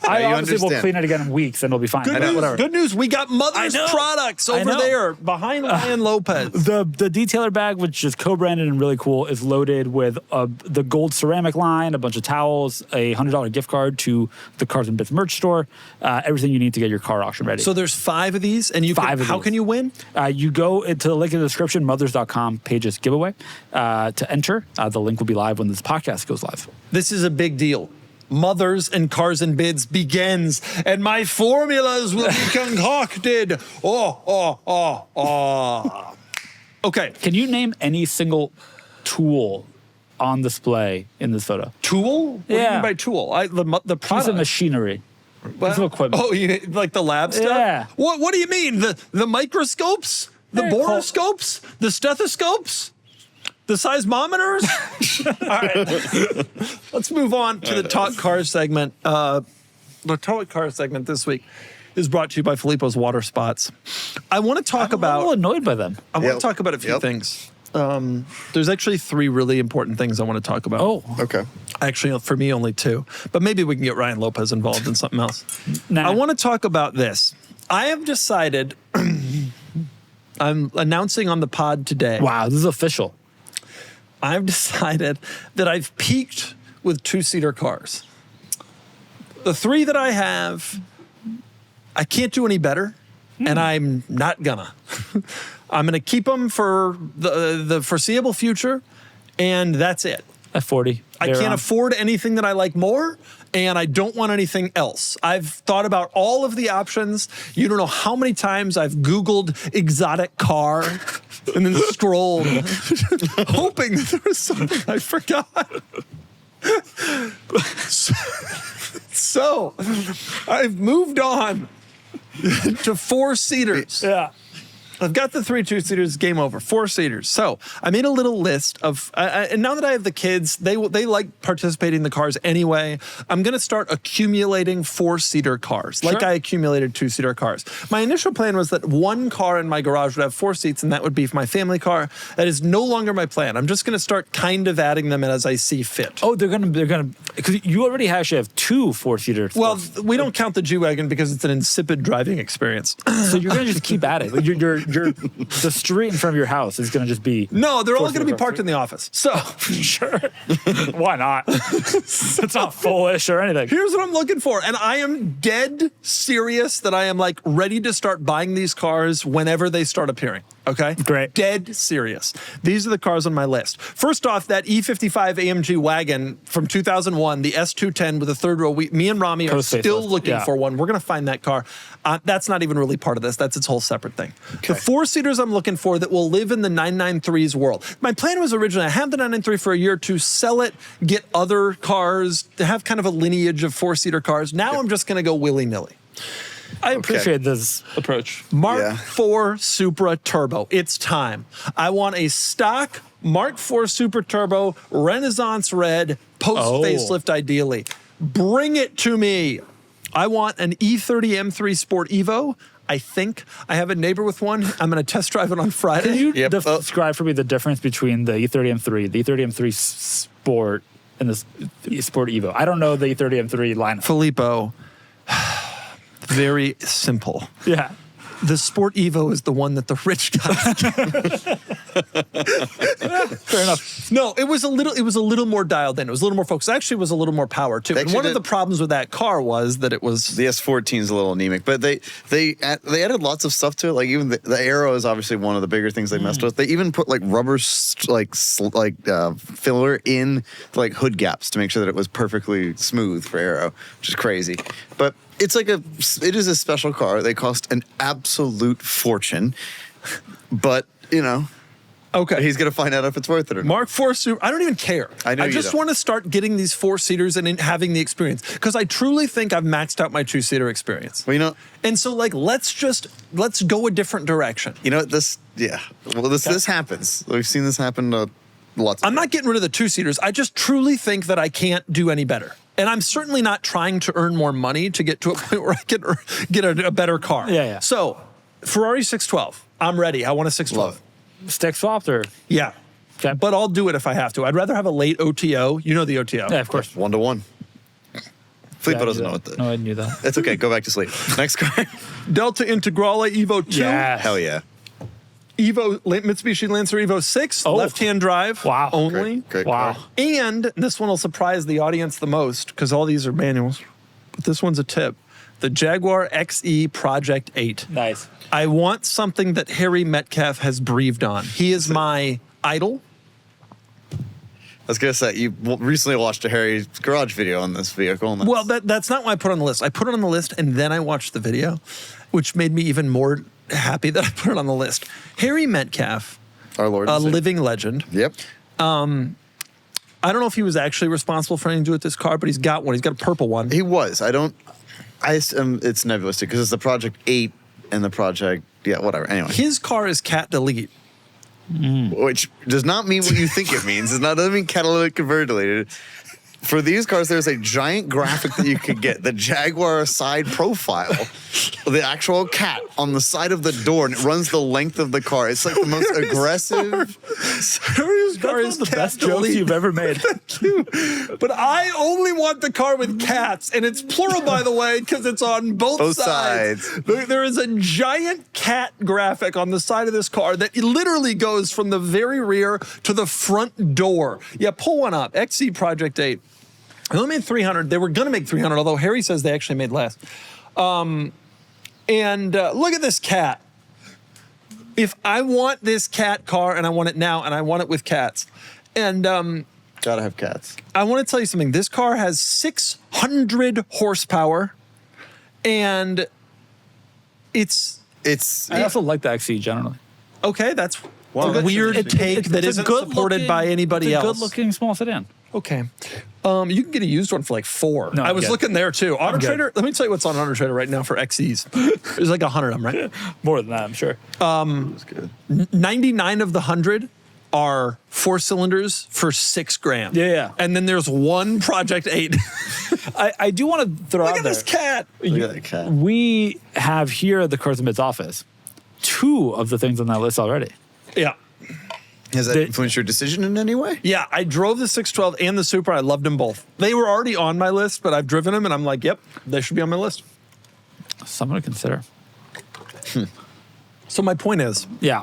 I you obviously will understand. clean it again in weeks, and it'll be fine. Good But news, whatever. good news. We got Mother's I know. products I over know. there behind Ryan Lopez. The detailer bag, which is co-branded and really cool, is loaded with the gold ceramic line, a bunch of towels, a $100 gift card to the Cars and Bits merch store, everything you need to get your car auction ready. So there's 5 of these, and you 5 can, of how these. can you win? You go into the link in the description, mothers.com, pages giveaway, to enter. The link will be live when this podcast goes live. This is a big deal. Mothers and Cars and Bids begins, and my formulas will be concocted. Okay, Can you name any single tool on display in this photo? tool? What do you Yeah. mean by tool? The Piece product. of machinery. Well, piece of equipment. Oh, like the lab stuff? Yeah. What do you mean? The microscopes? The Yeah, borescopes? The stethoscopes? The seismometers? All right. Let's move on to the Talk Cars segment. The Talk Cars segment this week is brought to you by Filippo's Water Spots. I want to talk I'm a little about annoyed by them. I want Yep. to talk about a few Yep. things. There's actually 3 really important things I want to talk about. Oh, Okay. Actually, for me, only 2. But maybe we can get Ryan Lopez involved in something else. nah. I want to talk about this. I have decided, I'm announcing on the pod today, Wow, this is official. I've decided that I've peaked with 2-seater cars. The 3 that I have, I can't do any better, and I'm not gonna. I'm gonna keep them for the foreseeable future, and that's it. At 40. I can't afford anything that I like more, and I don't want anything else. I've thought about all of the options. You don't know how many times I've Googled exotic car and then scrolled, hoping that there was something I forgot. So I've moved on to 4-seaters. Yeah. I've got the 3 2-seaters, game over. 4-seaters. So I made a little list of, and now that I have the kids, they like participating in the cars anyway. I'm going to start accumulating 4-seater cars, like I accumulated 2-seater cars. My initial plan was that one car in my garage would have 4 seats, and that would be my family car. That is no longer my plan. I'm just going to start kind of adding them in as I see fit. Oh, they're gonna, because you already actually have 2 4-seaters. Well, we don't count the G-Wagon because it's an insipid driving experice. So you're gonna just keep at it. Like the street in front of your house is gonna just be. No, they're all going to be parked in the office. So Sure. Why not? It's not foolish or anything. here's what I'm looking for. And I am dead serious that I am like ready to start buying these cars whenever they start appearing. Okay? Great. Dead serious. These are the cars on my list. First off, that E55 AMG wagon from 2001, the S210 with a third row. Me and Rami are Post still facelift. looking Yeah. for one. We're going to find that car. That's not even really part of this. That's its whole separate thing. The 4-seaters I'm looking for that will live in the 993's world. My plan was originally, I had the 993 for a year to sell it, get other cars, to have kind of a lineage of 4-seater cars. Now I'm just going to go willy-nilly. I appreciate this approach. Mark Yeah. IV Supra Turbo. It's time. I want a stock Mark IV Super Turbo, Renaissance red, post-facelift ideally. Bring it to me. I want an E30 M3 Sport Evo. I think I have a neighbor with one. I'm going to test drive it on Friday. Can you Yep. describe for me the difference between the E30 M3, the E30 M3 Sport, and the Sport Evo? I don't know the E30 M3 lineup. Filippo, very simple. Yeah. The Sport Evo is the one that the rich guys Fair enough. No, it was a little more dialed in. It was a little more focused. Actually, it was a little more power too. And Actually one of did- the problems with that car was that it was The S14 is a little anemic, but they added lots of stuff to it. Like even the aero is obviously one of the bigger things they messed with. They even put like rubber filler in like hood gaps to make sure that it was perfectly smooth for aero, which is crazy. But it is a special car. They cost an absolute fortune, but okay. he's gonna find out if it's worth it or not. Mark IV Super. I don't even care. I know you just don't. want to start getting these 4-seaters and having the experience because I truly think I've maxed out my 2-seater experience. Well, And so, like, let's go a different direction. this happens. We've seen this happen to lots of I'm not getting rid of the 2-seaters. I just truly think that I can't do any better. And I'm certainly not trying to earn more money to get to a point where I can get a better car. Yeah. So, Ferrari 612. I'm ready. I want a 612. Love Stick swapped or? Yeah. Okay. But I'll do it if I have to. I'd rather have a late OTO. You know the OTO. Yeah, of course. 1-to-1. Filippo Yeah, doesn't know what the. No, I knew that. It's okay. Go back to sleep. Next car. Delta Integrale Evo 2. Yeah. Hell yeah. Mitsubishi Lancer Evo 6. Oh. Left-hand drive. Wow. Only. Great Wow. car. And this one will surprise the audience the most because all these are manuals. But this one's a tip. The Jaguar XE Project 8. Nice. I want something that Harry Metcalf has breathed on. He is my idol. I was gonna say you recently watched a Harry's garage video on this vehicle. And Well, that's not why I put it on the list. I put it on the list and then I watched the video, which made me even more happy that I put it on the list. Harry Metcalf, our Lord, a and Savior. living legend. Yep. I don't know if he was actually responsible for anything to do with this car, but he's got one. He's got a purple one. He was. It's nebulous because it's the Project 8 and the Project. Yeah, whatever. Anyway, His car is cat delete. which does not mean what you think it means. It doesn't mean catalytic converter. For these cars, there's a giant graphic that you could get, the Jaguar side profile, the actual cat on the side of the door, and it runs the length of the car. It's like the most aggressive. Harry's car That's is one of the cat best jokes delete. you've ever made. But I only want the car with cats, and it's plural, by the way, because it's on both sides. There is a giant cat graphic on the side of this car that literally goes from the very rear to the front door. Yeah, pull one up. XE Project 8. They only made 300. They were going to make 300, although Harry says they actually made less. And look at this cat. If I want this cat car, and I want it now, and I want it with cats, and Gotta have cats. I want to tell you something. This car has 600 horsepower, and it's I also like the XE generally. okay. That's Wow, a that's weird interesting. take that a isn't supported by anybody it's a else. good-looking small sedan. Okay. You can get a used one for like $4. No, I I'm was good. looking there too. Auto good. Trader, let me tell you what's on Auto Trader right now for XEs. There's like 100 of them, right? More than that, I'm sure. That's good. 99 of the 100 are 4 cylinders for $6,000. Yeah. And then there's one Project 8. I do want to throw Look out at there. this cat. Look at that cat. We have here at the Cars and Bits office 2 of the things on that list already. Yeah. Has that influenced your decision in any way? Yeah, I drove the 612 and the Super. I loved them both. They were already on my list, but I've driven them and I'm like, yep, they should be on my list. Something to consider. So my point is, Yeah.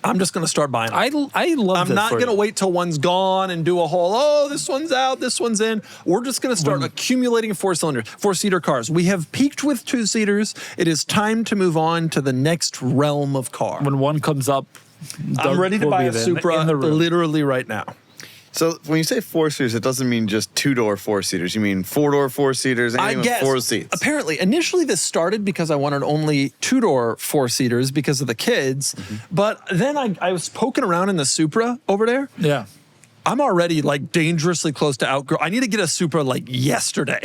I'm just going to start buying them. I love I'm this not for going to you. wait till one's gone and do a whole, oh, this one's out, this one's in. We're just going to start accumulating 4-seater cars. We have peaked with 2-seaters. It is time to move on to the next realm of car. When one comes up, I'm ready to we'll buy be a there Supra in the room. literally right now. So when you say 4-seaters, it doesn't mean just 2-door 4-seaters. You mean 4-door 4-seaters, I anything with guess 4 seats. apparently initially this started because I wanted only 2-door 4-seaters because of the kids, but then I was poking around in the Supra over there. Yeah. I'm already like dangerously close to outgrow. I need to get a Supra like yesterday.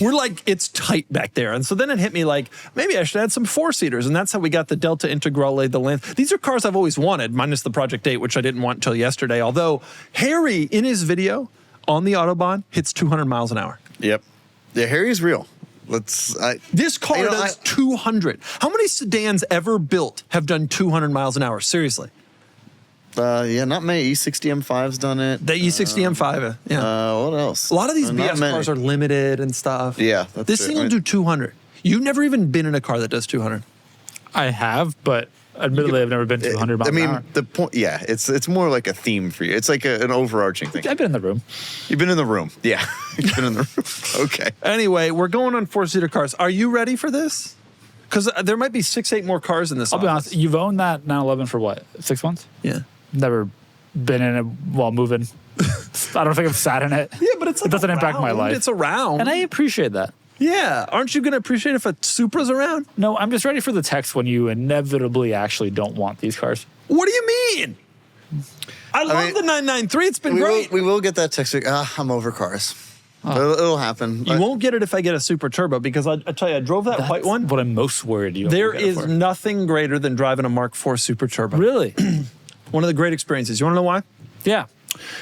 We're like, it's tight back there. And so then it hit me like, maybe I should add some 4-seaters. And that's how we got the Delta Integrale, the Land. These are cars I've always wanted, minus the Project 8, which I didn't want until yesterday. Although Harry, in his video on the Autobahn, hits 200 miles an hour. Yep. Yeah, Harry's real. This car You know, does 200. How many sedans ever built have done 200 miles an hour? Seriously. Yeah, not many. E60 M5's done it. The E60 M5, yeah. What else? A lot of these Not BS many. cars are limited and stuff. Yeah, that's This true. thing I will mean- do 200. You've never even been in a car that does 200. I have, but admittedly, I've never been 200 miles I mean, an hour. the point. Yeah, it's more like a theme for you. It's like an overarching thing. I've been in the room. You've been in the room. Yeah, you've been in the room. Okay. Anyway, we're going on 4-seater cars. Are you ready for this? Because there might be 6-8 more cars in this. I'll be office. honest, you've owned that 911 for what, 6 months? Yeah. Never been in it while moving. I don't think I've sat in it. Yeah, but it's like it doesn't impact my around. life. It's around. And I appreciate that. Yeah. Aren't you going to appreciate if a Supra's around? No, I'm just ready for the text when you inevitably actually don't want these cars. What do you mean? I love mean, the 993. It's been We great. will get that text. Like, I'm over cars. It'll happen. You won't get it if I get a Super Turbo because I tell you, I drove that white one. What I'm most worried you There will get it is for. nothing greater than driving a Mark IV Super Turbo. Really? One of the great experiences. You want to know why? Yeah.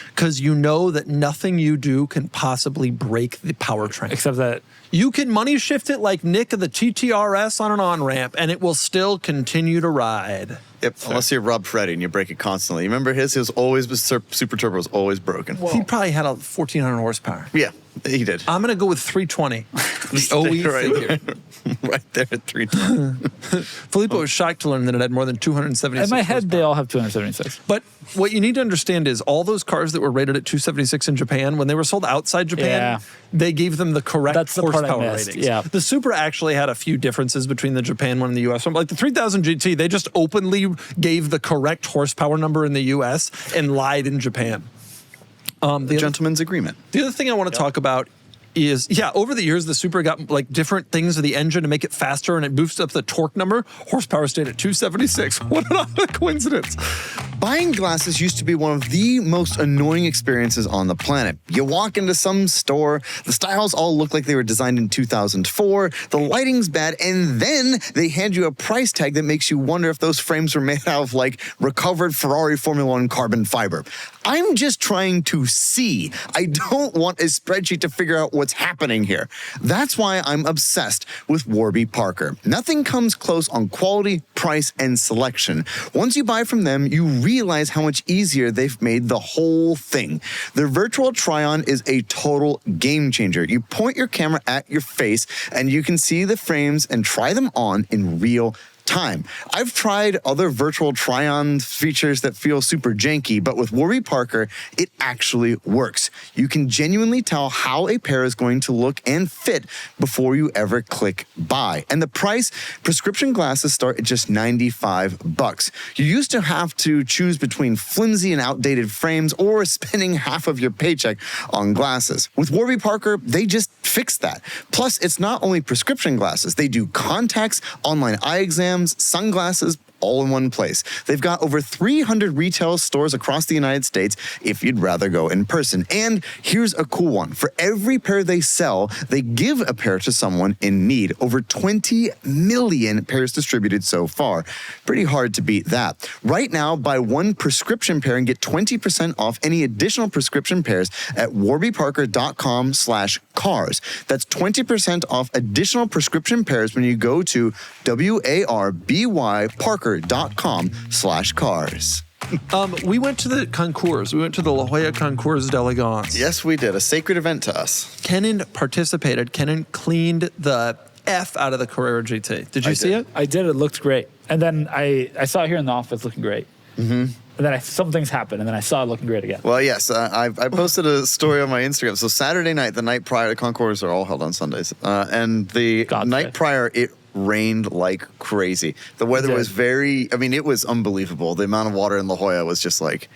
Because you know that nothing you do can possibly break the powertrain. Except that You can money shift it like Nick of the TTRS on an on-ramp, and it will still continue to ride. Yep, unless you're Rob Freddy and you break it constantly. You remember his? It was always Super Turbo was always broken. He probably had a 1,400 horsepower. Yeah, he did. I'm going to go with 320. The OE right, figure. right there at 320. Filippo was shocked to learn that it had more than 276 in my head, horsepower. they all have 276. But what you need to understand is all those cars that were rated at 276 in Japan, when they were sold outside Japan, Yeah. they gave them the correct That's the part I horsepower missed, ratings. yeah. The Supra actually had a few differences between the Japan one and the US one. Like the 3000 GT, they just openly gave the correct horsepower number in the US and lied in Japan. The gentleman's agreement. The other thing I want to talk about is, over the years, the Supra got like different things of the engine to make it faster and it boosts up the torque number. Horsepower stayed at 276. What an odd coincidence. Buying glasses used to be one of the most annoying experiences on the planet. You walk into some store, the styles all look like they were designed in 2004, the lighting's bad, and then they hand you a price tag that makes you wonder if those frames were made out of like recovered Ferrari Formula One carbon fiber. I'm just trying to see. I don't want a spreadsheet to figure out what's happening here. That's why I'm obsessed with Warby Parker. Nothing comes close on quality, price, and selection. Once you buy from them, you realize how much easier they've made the whole thing. Their virtual try-on is a total game changer. You point your camera at your face and you can see the frames and try them on in real time. I've tried other virtual try-on features that feel super janky, but with Warby Parker, it actually works. You can genuinely tell how a pair is going to look and fit before you ever click buy. And the price, prescription glasses start at just $95. You used to have to choose between flimsy and outdated frames or spending half of your paycheck on glasses. With Warby Parker, they just fixed that. Plus, it's not only prescription glasses. They do contacts, online eye exams, sunglasses, all in one place. They've got over 300 retail stores across the United States if you'd rather go in person. And here's a cool one. For every pair they sell, they give a pair to someone in need. Over 20 million pairs distributed so far. Pretty hard to beat that. Right now, buy one prescription pair and get 20% off any additional prescription pairs at warbyparker.com/cars. That's 20% off additional prescription pairs when you go to warbyparker.com/cars. We went to the concours. We went to the La Jolla Concours d'Elegance. Yes, we did. A sacred event to us. Kennan participated. Kennan cleaned the F out of the Carrera GT. Did you see it? I did. It looked great. And then I saw it here in the office looking great. Mm-hmm. And then some things happened, and then I saw it looking great again. Well, yes, I posted a story on my Instagram. So Saturday night, the night prior, the concours are all held on Sundays. And the night prior, it rained like crazy. The weather was it was unbelievable. The amount of water in La Jolla was just like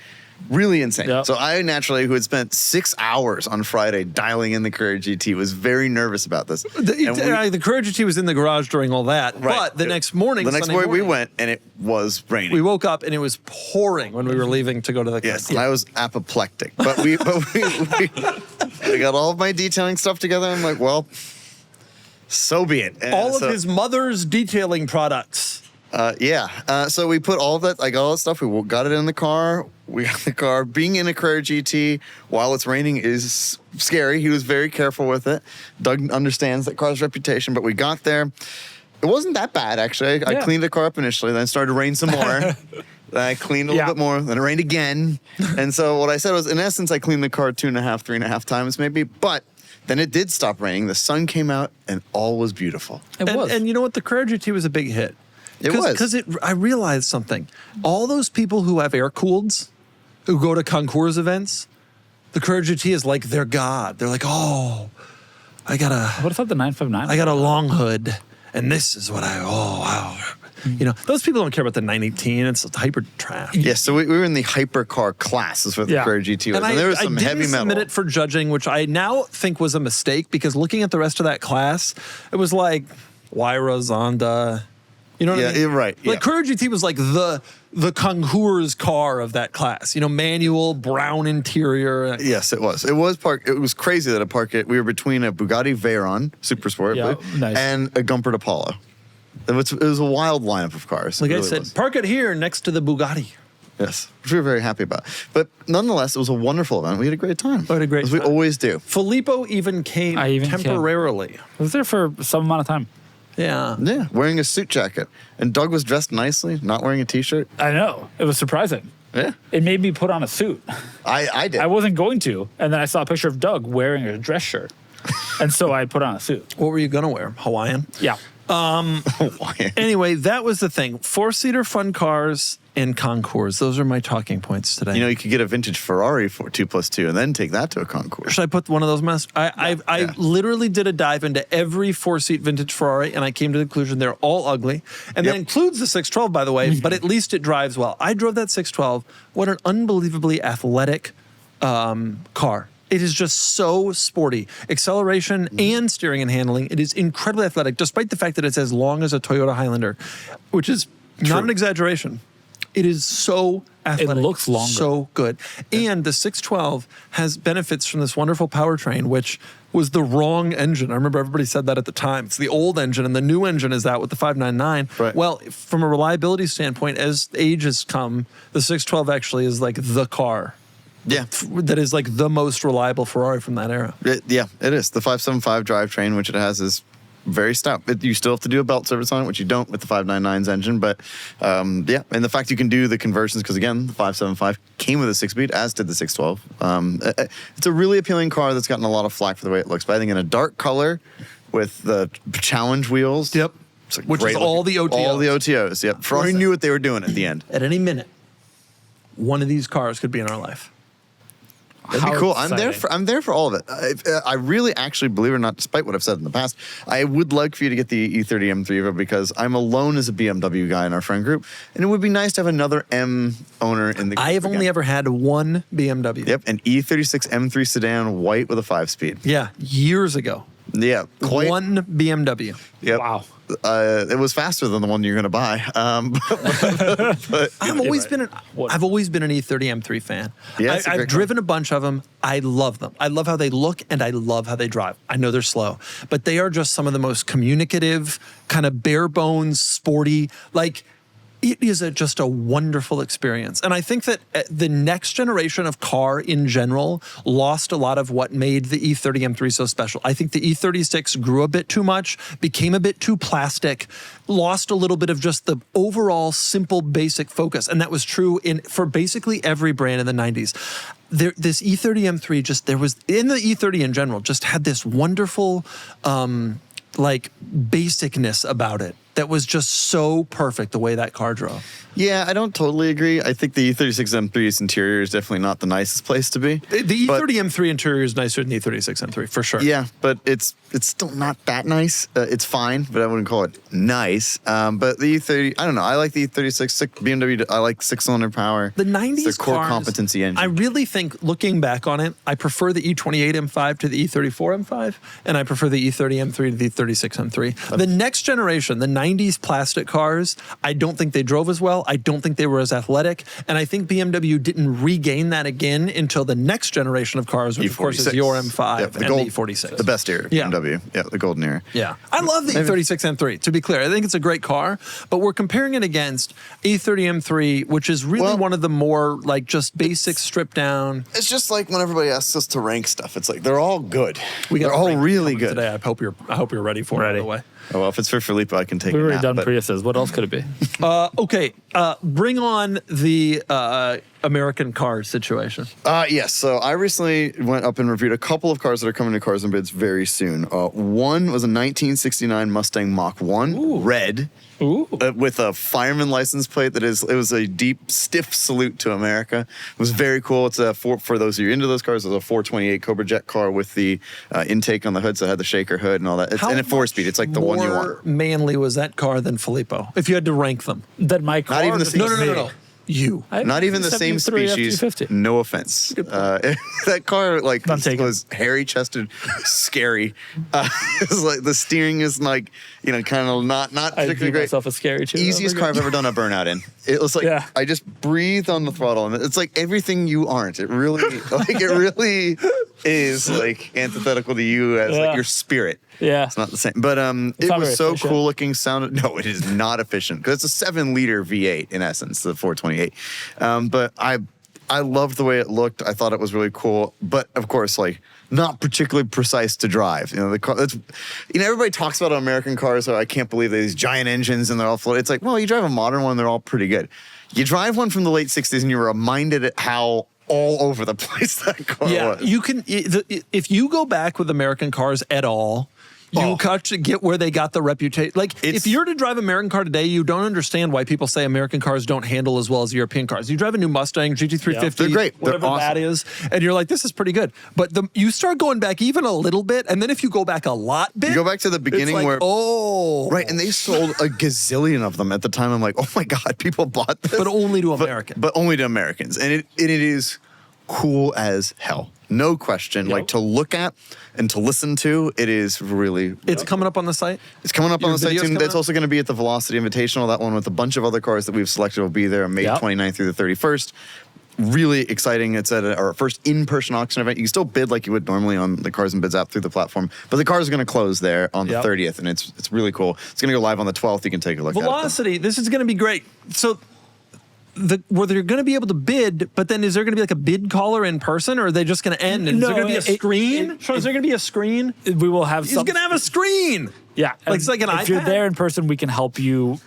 really insane. Yep. So I naturally, who had spent 6 hours on Friday dialing in the Carrera GT, was very nervous about this. The Carrera GT was in the garage during all that, right. But the next morning, we went, and it was raining. We woke up, and it was pouring when we were leaving to go to the Yes, and I was apoplectic. But we got all of my detailing stuff together. I'm like, well, so be it. And all of his mother's detailing products. So we put all of that, all that stuff. We got it in the car. We got the car. Being in a Carrera GT while it's raining is scary. He was very careful with it. Doug understands that car's reputation, but we got there. It wasn't that bad, actually. I cleaned the car up initially, then it started to rain some more. Then I cleaned a little bit more, then it rained again. And so what I said was, in essence, I cleaned the car 2.5, 3.5 times maybe, but then it did stop raining. The sun came out, and all was beautiful. It was. And you know what? The Carrera GT was a big hit. It was. Because I realized something. All those people who have air-cooleds, who go to concours events, the Carrera GT is like their god. They're like, oh, what about the 959? I got a long hood, and this is what wow. Those people don't care about the 918. It's hyper trash. Yes, so we were in the hypercar class, is what the Carrera GT was. And there was some heavy metal. I didn't submit it for judging, which I now think was a mistake, because looking at the rest of that class, it was like Wyra, Zonda. You know what I mean? Yeah, right. Like Carrera GT was like the concours car of that class. Manual, brown interior. Yes, it was. It was crazy that we were between a Bugatti Veyron Super Sport and a Gumpert Apollo. It was a wild lineup of cars. Like I said, park it here next to the Bugatti. Yes, which we were very happy about. But nonetheless, it was a wonderful event. We had a great time. We had a great time. As we always do. Filippo even came temporarily. I was there for some amount of time. Yeah. Yeah, wearing a suit jacket. And Doug was dressed nicely, not wearing a T-shirt. I know. It was surprising. Yeah. It made me put on a suit. I did. I wasn't going to. And then I saw a picture of Doug wearing a dress shirt. And so I put on a suit. What were you going to wear? Hawaiian? Yeah. Hawaiian. Anyway, that was the thing. 4-seater fun cars and concours. Those are my talking points today. You could get a vintage Ferrari for 2+2 and then take that to a concours. Should I put one of those I literally did a dive into every 4-seat vintage Ferrari, and I came to the conclusion they're all ugly. And that includes the 612, by the way, but at least it drives well. I drove that 612. What an unbelievably athletic car. It is just so sporty. Acceleration and steering and handling. It is incredibly athletic, despite the fact that it's as long as a Toyota Highlander, which is not an exaggeration. It is so athletic. It looks longer. So good. And the 612 has benefits from this wonderful powertrain, which was the wrong engine. I remember everybody said that at the time. It's the old engine, and the new engine is that with the 599. Right. Well, from a reliability standpoint, as age has come, the 612 actually is like the car. Yeah. That is like the most reliable Ferrari from that era. It is. The 575 drivetrain, which it has, is very stout. You still have to do a belt service on it, which you don't with the 599's engine. But and the fact you can do the conversions, because again, the 575 came with a 6-speed, as did the 612. It's a really appealing car that's gotten a lot of flack for the way it looks. But I think in a dark color with the challenge wheels. Yep. Which is all the OTOs. All the OTOs, yep. Ferrari knew what they were doing at the end. At any minute, one of these cars could be in our life. That'd be cool. I'm there for all of it. I really, actually, believe it or not, despite what I've said in the past, I would like for you to get the E30 M3 Evo, because I'm alone as a BMW guy in our friend group, and it would be nice to have another M owner in the group. I have only ever had one BMW. Yep, an E36 M3 sedan, white with a 5-speed. Yeah, years ago. Yeah, quite. One BMW. Yep. Wow. It was faster than the one you're going to buy. But I've always been an E30 M3 fan. Yeah, it's a great I've driven a bunch of them. I love them. I love how they look and I love how they drive. I know they're slow, but they are just some of the most communicative, kind of bare bones, sporty, like. It is just a wonderful experience. And I think that the next generation of car in general lost a lot of what made the E30 M3 so special. I think the E36 grew a bit too much, became a bit too plastic, lost a little bit of just the overall simple, basic focus. And that was true for basically every brand in the 90s. This E30 M3 in the E30 in general, just had this wonderful, basicness about it. That was just so perfect the way that car drove. Yeah, I don't totally agree. I think the E36 M3's interior is definitely not the nicest place to be. The E30 M3 interior is nicer than the E36 M3 for sure. Yeah, but it's still not that nice. It's fine, but I wouldn't call it nice. But the E30, I don't know. I like the E36 BMW. I like 6-cylinder power. The 90s it's the core cars, competency engine. I really think, looking back on it, I prefer the E28 M5 to the E34 M5, and I prefer the E30 M3 to the E36 M3. The next generation, the 90s plastic cars, I don't think they drove as well. I don't think they were as athletic. And I think BMW didn't regain that again until the next generation of cars, which of course is your M5 and the E46. The best era, Yeah. BMW. Yeah, the golden era. Yeah. I love the E36 M3, to be clear. I think it's a great car, but we're comparing it against E30 M3, which is really one of the more just basic stripped down. It's just like when everybody asks us to rank stuff, it's like they're all good. Got They're all really good. Today. I hope you're ready for it, by the way. Oh, well, if it's for Filippo, I can take it. We've already done but Priuses. What else could it be? Okay, bring on the American car situation. Yes. So I recently went up and reviewed a couple of cars that are coming to Cars and Bids very soon. One was a 1969 Mustang Mach 1, red, with a fireman license plate. It was a deep, stiff salute to America. It was very cool. It's for those of you into those cars, it was a 428 Cobra Jet car with the intake on the hood, so it had the shaker hood and all that. And a 4-speed. It's like the one you want. More manly was that car than Filippo, if you had to rank them? That my car. Not even the same. No. You. Not even the same 73 species. F250. No offense. That car was hairy-chested, scary. It's like the steering is kind of not I particularly view great. myself as scary too. Easiest car I've ever done a burnout in. It was like I just breathed on the throttle, and it's like everything you aren't. It really is antithetical to you as your spirit. Yeah. It's not the same. But it was so efficient. cool looking sound. No, it is not efficient because it's a 7-liter V8 in essence, the 428. But I loved the way it looked. I thought it was really cool. But of course, not particularly precise to drive. The car. Everybody talks about American cars. So I can't believe these giant engines and they're all floated. It's like, well, you drive a modern one, they're all pretty good. You drive one from the late 60s and you're reminded at how all over the place that car was. You can, if you go back with American cars at all, you get where they got the reputation. If you're to drive American car today, you don't understand why people say American cars don't handle as well as European cars. You drive a new Mustang, GT350, they're great. Whatever They're awesome. that is, and you're like, this is pretty good. But you start going back even a little bit, and then if you go back a lot bit, you go back to the beginning it's like, right, and they sold a gazillion of them at the time. I'm like, oh my God, people bought this. But only to Americans. But only to Americans. And it is cool as hell. No question. To look at and to listen to, it is really... It's coming up on the site? It's coming up on the site video's soon. coming It's up? also going to be at the Velocity Invitational. That one with a bunch of other cars that we've selected will be there on May 29th through the 31st. Really exciting. It's at our first in-person auction event. You can still bid like you would normally on the Cars and Bids app through the platform, but the cars are going to close there on the 30th, and it's really cool. It's going to go live on the 12th. You can take a look Velocity, this is going to be great. So... where they're going to be able to bid, but then is there going to be a bid caller in person, or are they just going to end? And is there going to be a screen? Is there going to be a screen? We will have. He's going to have a screen. Yeah, it's like an iPad. If you're there in person, we can help you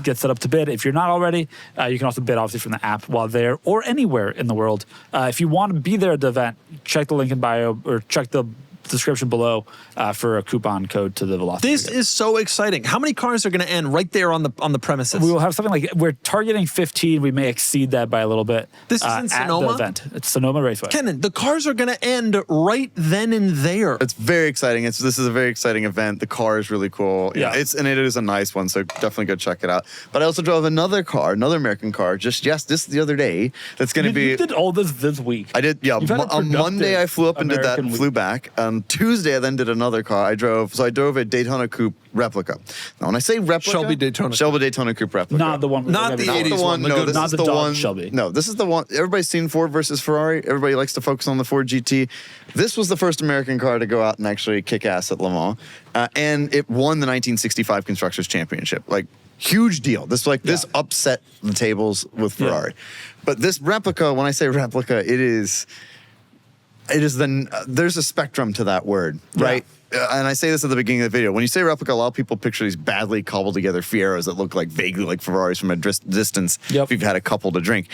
get set up to bid. If you're not already, you can also bid obviously from the app while there or anywhere in the world. If you want to be there at the event, check the link in bio or check the description below for a coupon code to the Velocity. This is so exciting. How many cars are going to end right there on the premises? We will have something we're targeting 15. We may exceed that by a little bit. This is in Sonoma? At the event. It's Sonoma Raceway. Kennan, the cars are going to end right then and there. It's very exciting. This is a very exciting event. The car is really cool. Yeah. It is a nice one, so definitely go check it out. But I also drove another American car, just the other day. That's going to be... You did all this week. I did, yeah. You've had a On Monday, I flew up and did that, American flew back. On on Tuesday, I then did another car. I drove a Daytona Coupe replica. Now, when I say replica, Shelby Daytona Coupe replica. Not the one. Not the Not 80s the one. one, No, this not is the the Dodge one. Shelby. No, this is the one. Everybody's seen Ford versus Ferrari. Everybody likes to focus on the Ford GT. This was the first American car to go out and actually kick ass at Le Mans, and it won the 1965 Constructors Championship. Like, huge deal. This upset the tables with Ferrari. But this replica, when I say replica, it is there's a spectrum to that word, right? And I say this at the beginning of the video. When you say replica, a lot of people picture these badly cobbled together Fieros that look like vaguely like Ferraris from a distance if you've had a couple to drink.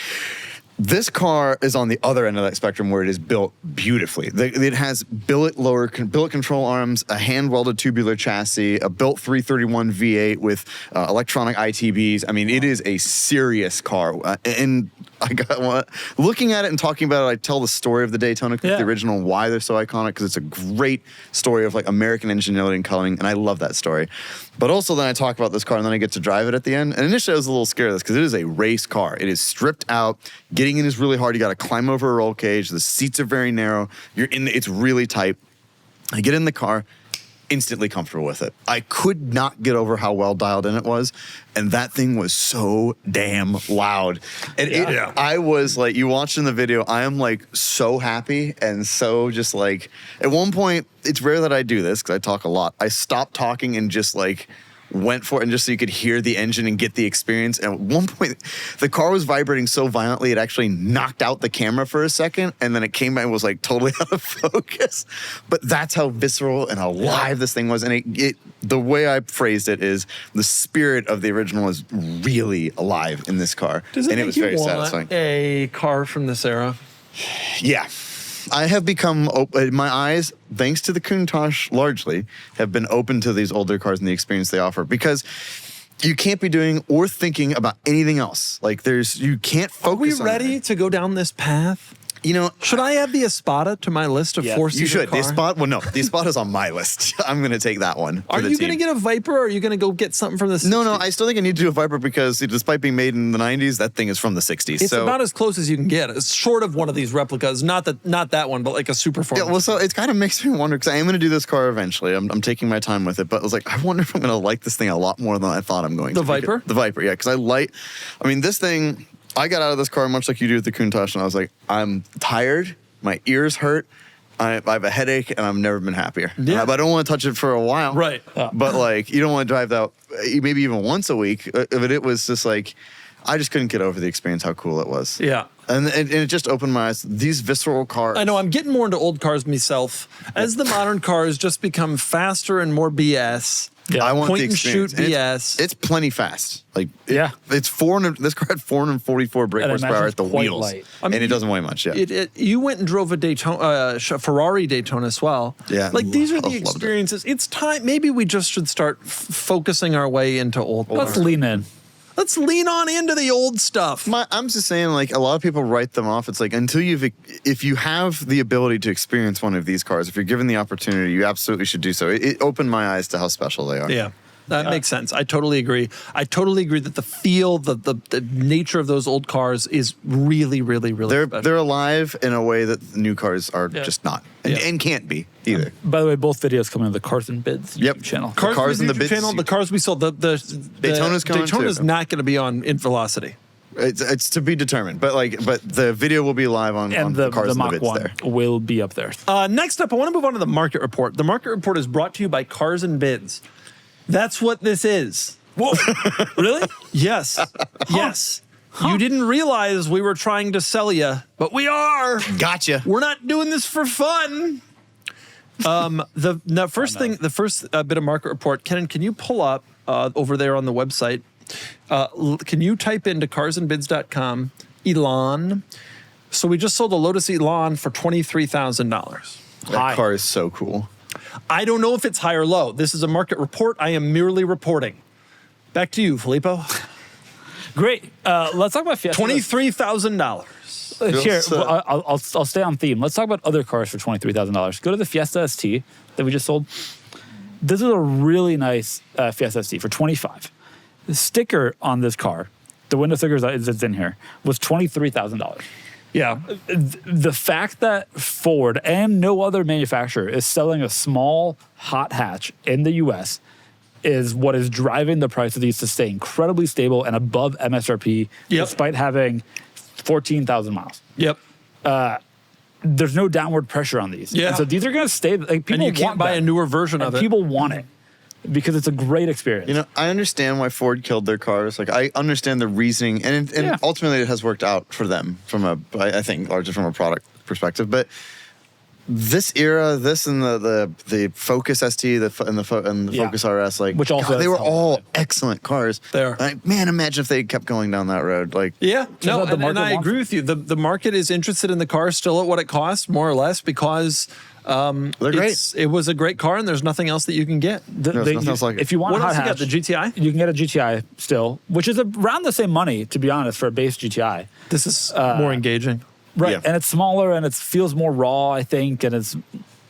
This car is on the other end of that spectrum where it is built beautifully. It has billet control arms, a hand-welded tubular chassis, a built 331 V8 with electronic ITBs. I mean, it is a serious car. And looking at it and talking about it, I tell the story of the Daytona Coupe, the original, and why they're so iconic, because it's a great story of like American ingenuity and coloring, and I love that story. But also then I talk about this car and then I get to drive it at the end. And initially I was a little scared of this because it is a race car. It is stripped out. Getting in is really hard. You got to climb over a roll cage. The seats are very narrow. It's really tight. I get in the car, instantly comfortable with it. I could not get over how well dialed in it was. And that thing was so damn loud. And I was like, you watched in the video, I am like so happy and so just like, at one point, it's rare that I do this because I talk a lot. I stopped talking and just like went for it, and just so you could hear the engine and get the experience. And at one point, the car was vibrating so violently, it actually knocked out the camera for a second, and then it came back and was like totally out of focus. But that's how visceral and alive this thing was. And the way I phrased it is the spirit of the original is really alive in this car. Does it and make it was you very want satisfying. a car from this era? Yeah. I have become, my eyes, thanks to the Countach largely, have been open to these older cars and the experience they offer, because you can't be doing or thinking about anything else. Like you can't focus on Are we ready to go down this path? You know, should I add the Espada to my list of four-seater You should. car? The Espada's on my list. I'm going to take that one. Are you going to get a Viper, or are you going to go get something from the 60s? No, I still think I need to do a Viper because despite being made in the 90s, that thing is from the 60s. It's about as close as you can get. It's short of one of these replicas. Not that one, but like a super form. Yeah, well, so it kind of makes me wonder, because I am going to do this car eventually. I'm taking my time with it, but I was like, I wonder if I'm going to like this thing a lot more than I thought I'm going to. The Viper? The Viper, yeah, because this thing, I got out of this car much like you do with the Countach, and I was like, I'm tired. My ears hurt. I have a headache, and I've never been happier. Yeah. But I don't want to touch it for a while. Right. But like, you don't want to drive that maybe even once a week. But it was just like, I just couldn't get over the experience, how cool it was. Yeah. And it just opened my eyes. These visceral cars. I know, I'm getting more into old cars myself. As the modern cars just become faster and more BS. Yeah, I want point the and shoot experience. BS. It's plenty fast. Like Yeah. It's this car had 444 brake And I horsepower imagine at the it's quite wheels, light. I mean, and it doesn't weigh much. Yeah, you went and drove a Daytona, Ferrari Daytona as well. Yeah, like these are the loved it. experiences. It's time. Maybe we just should start focusing our way into old cars. Let's lean in. Let's lean on into the old stuff. I'm just saying, like, a lot of people write them off. It's like, if you have the ability to experience one of these cars, if you're given the opportunity, you absolutely should do so. It opened my eyes to how special they are. Yeah. That makes sense. I totally agree. I totally agree that the feel, the nature of those old cars is really, really, really special. They're alive in a way that new cars are just not, and can't be either. By the way, both videos coming to the Cars and Bids YouTube channel. Cars and the Bids channel. The cars we sold. The Daytona's coming Daytona's too. not going to be on in Velocity. It's to be determined, but the video will be live on the Cars and the Mach Bids 1 there. will be up there. Next up, I want to move on to the market report. The market report is brought to you by Cars and Bids. That's what this is. Whoa, really? Yes. Yes. You didn't realize we were trying to sell you, but we are. Gotcha. We're not doing this for fun. The first bit of market report, Kennan, can you pull up over there on the website? Can you type into carsandbids.com Elan? So we just sold a Lotus Elan for $23,000. That car is so cool. I don't know if it's high or low. This is a market report. I am merely reporting. Back to you, Filippo. Great. Let's talk about Fiesta. $23,000. Here, I'll stay on theme. Let's talk about other cars for $23,000. Go to the Fiesta ST that we just sold. This is a really nice Fiesta ST for $25,000. The sticker on this car, the window sticker that's in here, was $23,000. Yeah. The fact that Ford and no other manufacturer is selling a small hot hatch in the U.S. is what is driving the price of these to stay incredibly stable and above MSRP, despite having 14,000 miles. Yep. There's no downward pressure on these. Yeah. And so these are going to stay. Like, people And you can't want buy them. a newer version And of it. people want it because it's a great experience. You know, I understand why Ford killed their cars. Like, I understand the reasoning, and ultimately it has worked out for them I think, largely from a product perspective. But this era, this and the Focus ST, the Focus RS, like, which also they were has all excellent cars. They are. Like, man, imagine if they kept going down that road. Like, Yeah, no, that the and market I wants agree with you. The market is interested in the car still at what it costs, more or less, because they're great. it was a great car and there's nothing else that you can get. There's nothing else like it. If you want What a hot else you got? hatch, The GTI? you can get a GTI still, which is around the same money, to be honest, for a base GTI. This is more engaging. Right, Yeah. and it's smaller and it feels more raw, I think, and it's.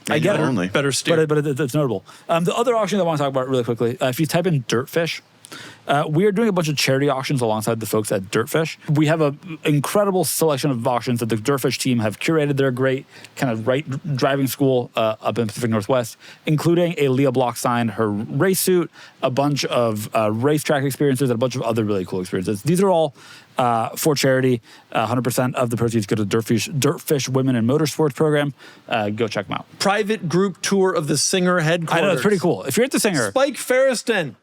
I get it. only. Better steer. But it's notable. The other auction I want to talk about really quickly, if you type in Dirtfish, we are doing a bunch of charity auctions alongside the folks at Dirtfish. We have an incredible selection of auctions that the Dirtfish team have curated. They're a great kind of driving school up in Pacific Northwest, including a Leah Block signed her race suit, a bunch of racetrack experiences, and a bunch of other really cool experiences. These are all for charity. 100% of the proceeds go to Dirtfish Women in Motorsports program. Go check them out. Private group tour of the Singer headquarters. I know, it's pretty cool. If you're at the Singer, Spike Ferriston,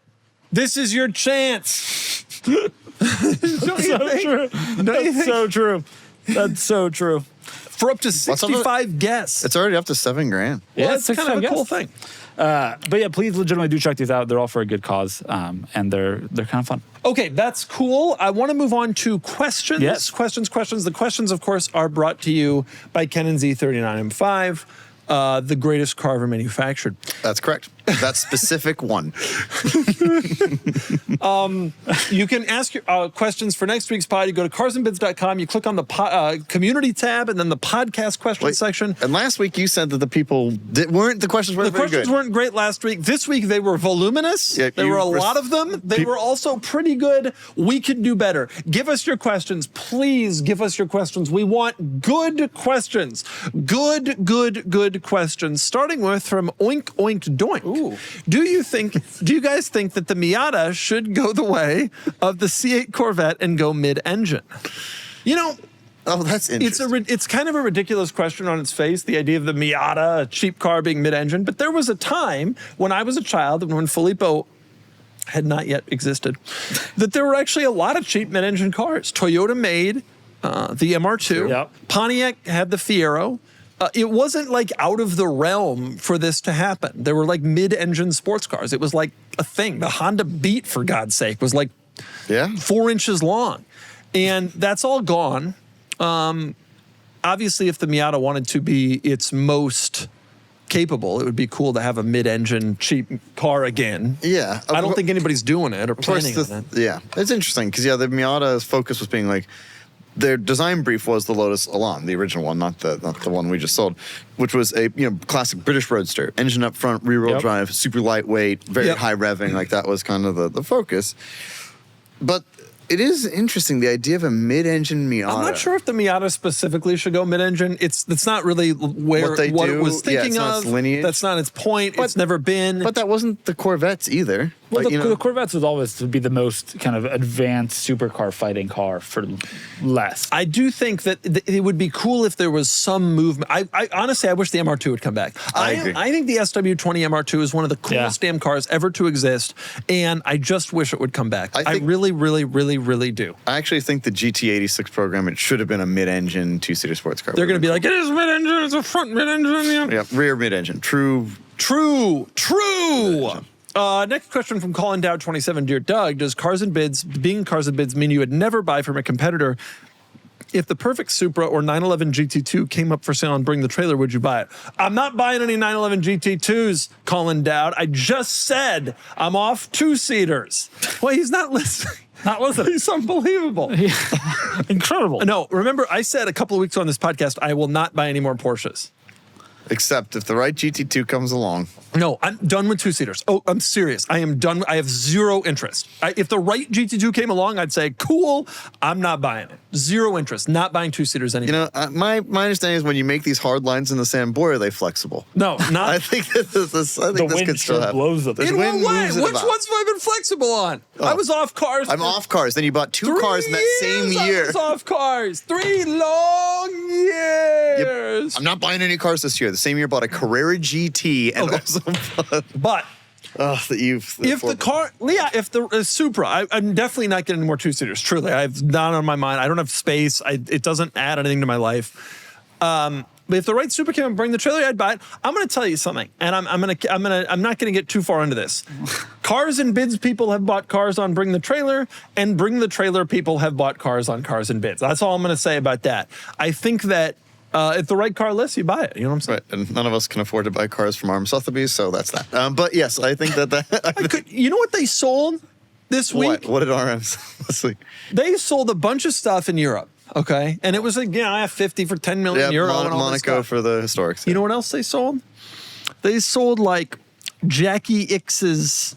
this is your chance. Don't you think? That's so true. That's so true. For up to 65 guests. it's already up to $7,000. Well, Yeah, that's kind of a cool thing. But yeah, please legitimately do check these out. They're all for a good cause, and they're kind of fun. Okay, that's cool. I want to move on to questions. Yes. Questions. The questions, of course, are brought to you by Kennan Z39 M5, the greatest car ever manufactured. That's correct. That specific one. You can ask your questions for next week's pod. You go to carsandbids.com, you click on the community tab, and then the podcast questions section. And last week you said that the people the questions weren't The very questions good. weren't great last week. This week they were voluminous. Yeah, there were a you lot of them. They were also pretty good. We could do better. Give us your questions. Please give us your questions. We want good questions. Good questions. Starting with from Oink Oink Doink. Ooh. Do you guys think that the Miata should go the way of the C8 Corvette and go mid-engine? You know, Oh, that's interesting. it's kind of a ridiculous question on its face, the idea of the Miata, a cheap car, being mid-engine. But there was a time when I was a child and when Filippo had not yet existed, that there were actually a lot of cheap mid-engine cars. Toyota made the MR2. Yep. Pontiac had the Fiero. It wasn't like out of the realm for this to happen. There were like mid-engine sports cars. It was like a thing. The Honda Beat, for God's sake, was like 4 inches long. And that's all gone. Obviously, if the Miata wanted to be its most capable, it would be cool to have a mid-engine cheap car again. Yeah. I don't think anybody's doing it or Of course, planning on it. yeah. It's interesting because, the Miata's focus was being like, their design brief was the Lotus Elan, the original one, not the one we just sold, which was a classic British roadster, engine up front, rear-wheel drive, super lightweight, very high revving. Like that was kind of the focus. But it is interesting, the idea of a mid-engine Miata. I'm not sure if the Miata specifically should go mid-engine. It's not really what it was thinking it's not of. its lineage. That's not its point. It's never been. But that wasn't the Corvettes either. Well, Like, the Corvettes was always to be the most kind of advanced supercar fighting car for less. I do think that it would be cool if there was some movement. I honestly, I wish the MR2 would come back. I agree. I think the SW20 MR2 is one of the coolest damn cars ever to exist, and I just wish it would come back. I really do. I actually think the GT86 program, it should have been a mid-engine two-seater sports car. They're going to be like, it is mid-engine, it's a front mid-engine. Yeah, rear mid-engine. True. Next question from Colin Dow 27. Dear Doug, does being Cars and Bids mean you would never buy from a competitor? If the perfect Supra or 911 GT2 came up for sale and bring the trailer, would you buy it? I'm not buying any 911 GT2s, Colin Dowd. I just said I'm off two-seaters. Well, he's not listening. Not listening. He's unbelievable. Incredible. No, remember I said a couple of weeks on this podcast, I will not buy any more Porsches. Except if the right GT2 comes along. No, I'm done with two-seaters. Oh, I'm serious. I am done. I have zero interest. If the right GT2 came along, I'd say, cool, I'm not buying it. Zero interest. Not buying two-seaters anymore. You know, my understanding is when you make these hard lines in the sand, boy, are they flexible. No, not. I think this wind could still sure happen. blows them. The In what wind way? moves it Which about. ones have I been flexible on? I was off cars. I'm for off cars. Then you bought 2 3 cars in that same years year. I was off cars. 3 long years. I'm not buying any cars this year. The same year, bought a Carrera GT and also But if the Supra, I'm definitely not getting any more two-seaters. Truly, I've not on my mind. I don't have space. It doesn't add anything to my life. But if the right Supra came and bring the trailer, I'd buy it. I'm going to tell you something, and I'm not going to get too far into this. Cars and Bids people have bought cars on Bring the Trailer, and Bring the Trailer people have bought cars on Cars and Bids. That's all I'm going to say about that. I think that if the right car lists, you buy it. You know what I'm saying? Right, and none of us can afford to buy cars from Arm Sotheby's, so that's that. But yes, I think that You know what they sold this week? What did RMs? Let's see. They sold a bunch of stuff in Europe, okay? And it was like, I have 50 for 10 million Yeah, euro and all this Monaco stuff. for the historics. You know what else they sold? They sold like Jackie X's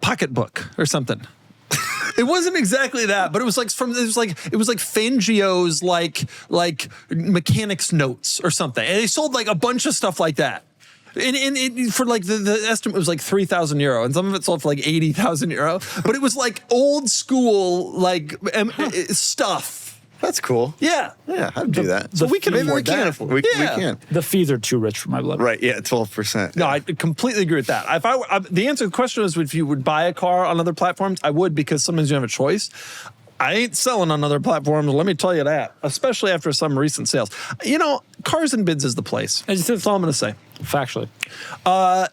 pocketbook or something. It wasn't exactly that, but it was like Fangio's like mechanics notes or something. And they sold like a bunch of stuff like that. And for like the estimate was like 3,000 euro, and some of it sold for like 80,000 euro. But it was like old school stuff. That's cool. Yeah. Yeah, I'd do that. So we can Maybe we afford can that. afford. We can. The fees are too rich for my blood. Right. Yeah. 12%. No, I completely agree with that. The answer to the question is if you would buy a car on other platforms, I would, because sometimes you have a choice. I ain't selling on other platforms, let me tell you that, especially after some recent sales. You know, Cars and Bids is the place. That's all I'm going to say. Factually.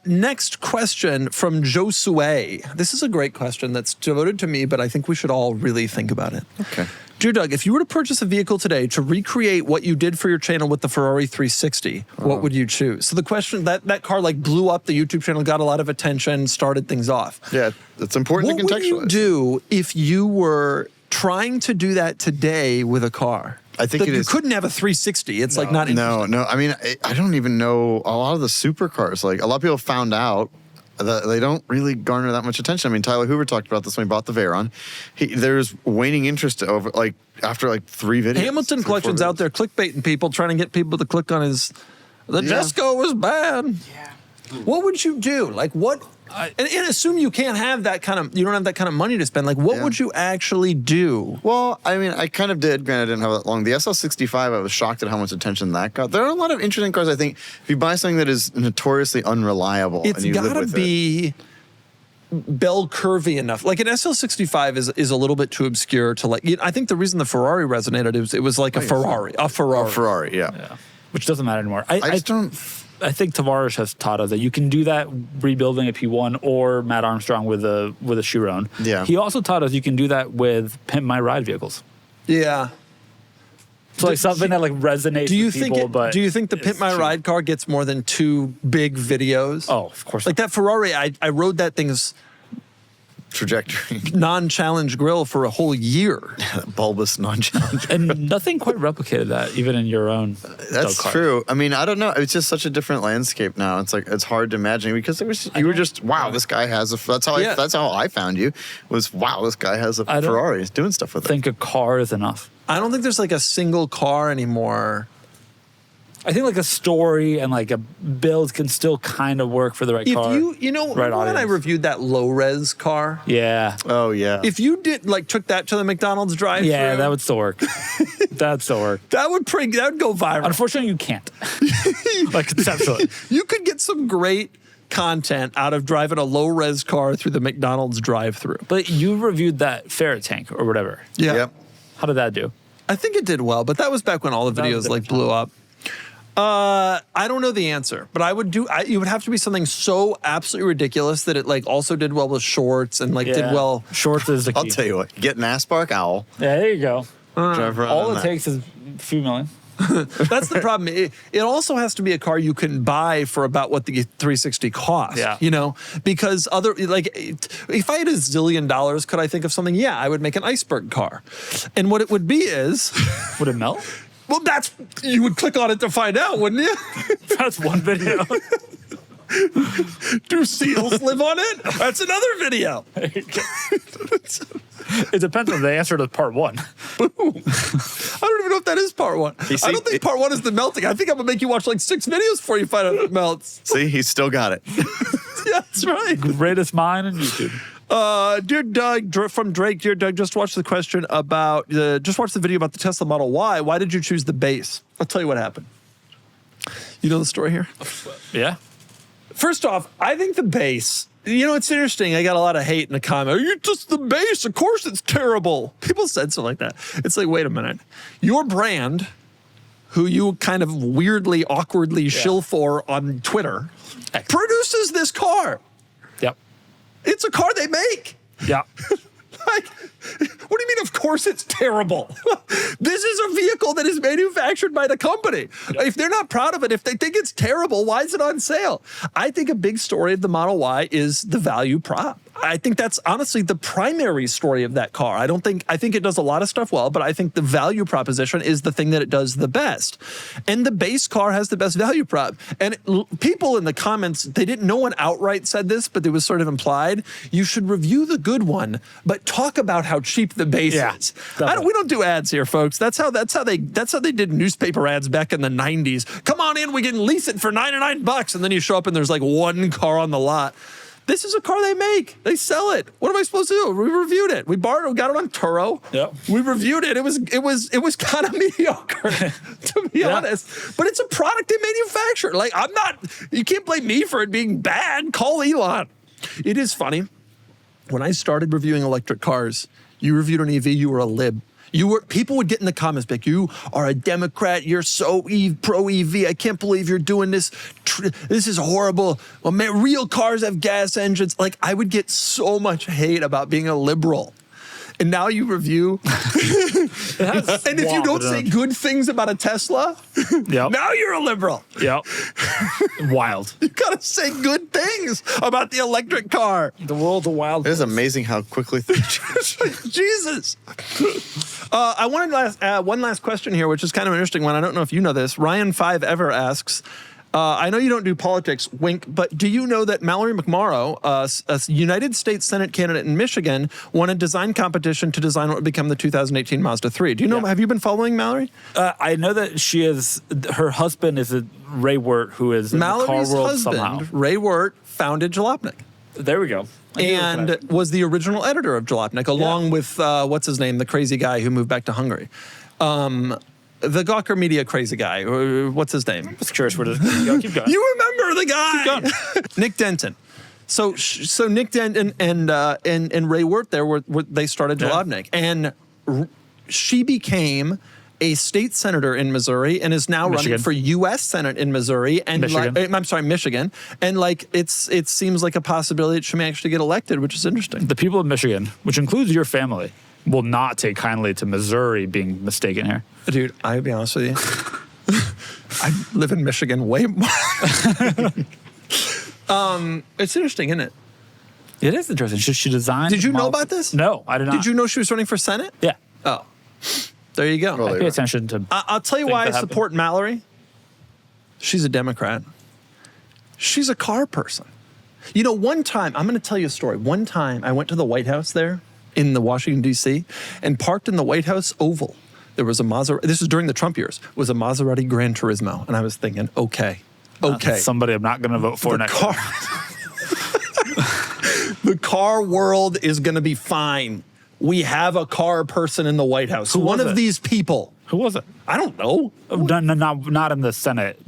Next question from Josue. This is a great question that's devoted to me, but I think we should all really think about it. Okay. Dear Doug, if you were to purchase a vehicle today to recreate what you did for your channel with the Ferrari 360, what would you choose? So the question, that car like blew up the YouTube channel, got a lot of attention, started things off. Yeah, it's important to contextualize. What would you do if you were trying to do that today with a car? I think you couldn't have a 360. It's like not interesting. No. I mean, I don't even know a lot of the supercars. Like a lot of people found out that they don't really garner that much attention. I mean, Tyler Hoover talked about this when he bought the Veyron. There's waning interest after 3 videos. Hamilton Collection's out there clickbaiting people, trying to get people to click on his. The Jesco was bad. Yeah. What would you do? Like what? And assume you can't have that you don't have that kind of money to spend. Like, what would you actually do? Well, I mean, I kind of did. Granted, I didn't have that long. The SL65, I was shocked at how much attention that got. There are a lot of interesting cars, I think. If you buy something that is notoriously unreliable It's and you live gotta with be bell curvy enough. Like an SL65 is a little bit too obscure to like. I think the reason the Ferrari resonated it was like a Ferrari. A Ferrari, yeah. Which doesn't matter anymore. I just don't. I think Tavares has taught us that you can do that rebuilding a P1 or Matt Armstrong with a Chiron. Yeah. He also taught us you can do that with Pimp My Ride vehicles. Yeah. So like something that like resonates with people. Do you think the Pimp My Ride car gets more than 2 big videos? Oh, of course. Like that Ferrari, I rode that thing's trajectory. Non-challenge grill for a whole year. Bulbous non-challenge. And nothing quite replicated that, even in your own. That's true. I mean, I don't know. It's just such a different landscape now. It's like it's hard to imagine because you were just wow. This guy has a. That's how I found you. Was wow. This guy has a Ferrari. He's doing stuff with it. I think a car is enough. I don't think there's like a single car anymore. I think like a story and like a build can still kind of work for the right car. If you know, right when I reviewed that low-res car? Yeah. Oh, yeah. If you took that to the McDonald's drive-thru. Yeah, that would still work. That'd still work. That would go viral. Unfortunately, you can't. Like conceptually. You could get some great content out of driving a low-res car through the McDonald's drive-thru. But you reviewed that ferret tank or whatever. Yeah. Yep. How did that do? I think it did well, but that was back when all the videos blew up. I don't know the answer, but I would it would have to be something so absolutely ridiculous that it like also did well with shorts and did well. Shorts is the key. I'll tell you what, get an Aspar Owl. Yeah, there you go. Drive around All on it that. takes is a few million. That's the problem. It also has to be a car you can buy for about what the 360 costs. Yeah. You know, because if I had $1 zillion, could I think of something? Yeah, I would make an iceberg car. And what it would be is. Would it melt? Well, you would click on it to find out, wouldn't you? That's one video. Do seals live on it? That's another video. It depends on the answer to part one. Boom. I don't even know if that is part one. I don't think part one is the melting. I think I'm going to make you watch like 6 videos before you find out it melts. See, he's still got it. Yeah, that's right. Greatest mind on YouTube. Dear Doug, from Drake, dear Doug, just watch the question about, just watch the video about the Tesla Model Y. Why did you choose the base? I'll tell you what happened. You know the story here? Yeah. First off, I think the base, it's interesting. I got a lot of hate in the comment. You're just the base. Of course it's terrible. People said something like that. It's like, wait a minute. Your brand, who you kind of weirdly, awkwardly shill for on Twitter, produces this car. Yep. It's a car they make. Yeah. Like, what do you mean, of course it's terrible? This is a vehicle that is manufactured by the company. Yep. If they're not proud of it, if they think it's terrible, why is it on sale? I think a big story of the Model Y is the value prop. I think that's honestly the primary story of that car. I think it does a lot of stuff well, but I think the value proposition is the thing that it does the best. And the base car has the best value prop. And people in the comments, no one outright said this, but it was sort of implied. You should review the good one, but talk about how cheap the base is. We don't do ads here, folks. That's how they did newspaper ads back in the 90s. Come on in, we can lease it for $99, and then you show up and there's like one car on the lot. This is a car they make. They sell it. What am I supposed to do? We reviewed it. We got it on Turo. Yep. We reviewed it. It was kind of mediocre, to be honest. But it's a product they manufacture. Like, you can't blame me for it being bad. Call Elon. It is funny. When I started reviewing electric cars, you reviewed an EV, you were a lib. People would get in the comments like, you are a Democrat, you're so pro EV, I can't believe you're doing this. This is horrible. Well, man, real cars have gas engines. Like, I would get so much hate about being a liberal. And now you review. And if you don't say good things about a Tesla, now you're a liberal. Yep. Wild. You gotta say good things about the electric car. The world's a wild place. It is amazing how quickly things change. Jesus. I wanted to ask one last question here, which is kind of an interesting one. I don't know if you know this. Ryan5 Ever asks, I know you don't do politics, wink, but do you know that Mallory McMorrow, a United States Senate candidate in Michigan, won a design competition to design what would become the 2018 Mazda 3? Do you know, have you been following Mallory? I know that her husband is Ray Wirt, who is Mallory's in the car world husband, somehow. Ray Wirt, founded Jalopnik. There we go. And was the original editor of Jalopnik, along with, what's his name, the crazy guy who moved back to Hungary. The Gawker Media crazy guy. What's his name? I'm just curious where to go. Keep going. You remember the guy? Keep going. Nick Denton. So Nick Denton and Ray Wirt they started Jalopnik, and she became a state senator in Missouri and is now running for U.S. Senate in Missouri and Michigan. And it seems like a possibility that she may actually get elected, which is interesting. The people of Michigan, which includes your family, will not take kindly to Missouri being mistaken here. Dude, I'll be honest with you. I live in Michigan way more. It's interesting, isn't it? It is interesting. She designed. Did you know about this? No, I did not. Did you know she was running for Senate? Yeah. Oh, there you go. I pay attention to. I'll tell you why I support Mallory. She's a Democrat. She's a car person. You know, one time, I'm going to tell you a story. One time, I went to the White House there in the Washington, D.C., and parked in the White House Oval. There was a Maserati. This was during the Trump years. Was a Maserati Gran Turismo, and I was thinking, okay. Somebody I'm not going to vote for next car. The car world is going to be fine. We have a car person in the White House. One of these people. Who was it? I don't know. Not in the Senate.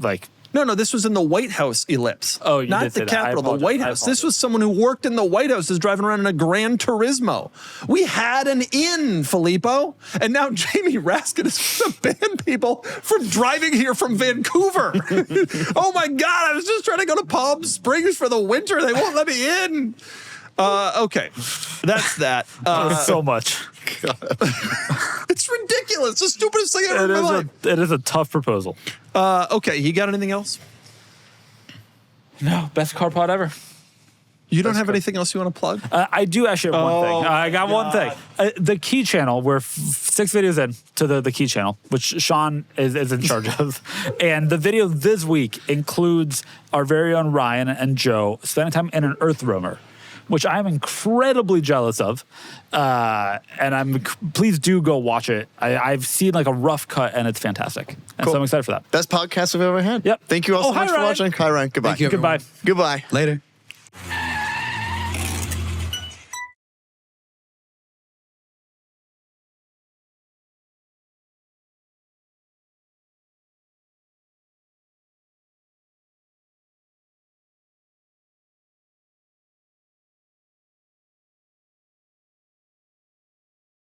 No, this was in the White House ellipse. Oh, you not did say the that. Capitol, the White House. This was someone who worked in the White House, is driving around in a Gran Turismo. We had an in, Filippo, and now Jamie Raskin is going to ban people from driving here from Vancouver. Oh my God! I was just trying to go to Palm Springs for the winter. They won't let me in. Okay, that's that. So much. It's ridiculous. The stupidest thing ever in my life. It is a tough proposal. Okay, you got anything else? No, best car pod ever. You don't have anything else you want to plug? I do actually have one thing. I got one thing. The Key channel, we're 6 videos in to the Key channel, which Sean is in charge of. And the video this week includes our very own Ryan and Joe spending time in an EarthRoamer, which I'm incredibly jealous of. And please do go watch it. I've seen like a rough cut and it's fantastic. And so I'm excited for that. Best podcast we've ever had. Yep. Thank you all so much for Ryan. watching. Hi, Ryan. Goodbye. Thank you, everyone. Goodbye. Goodbye. Later.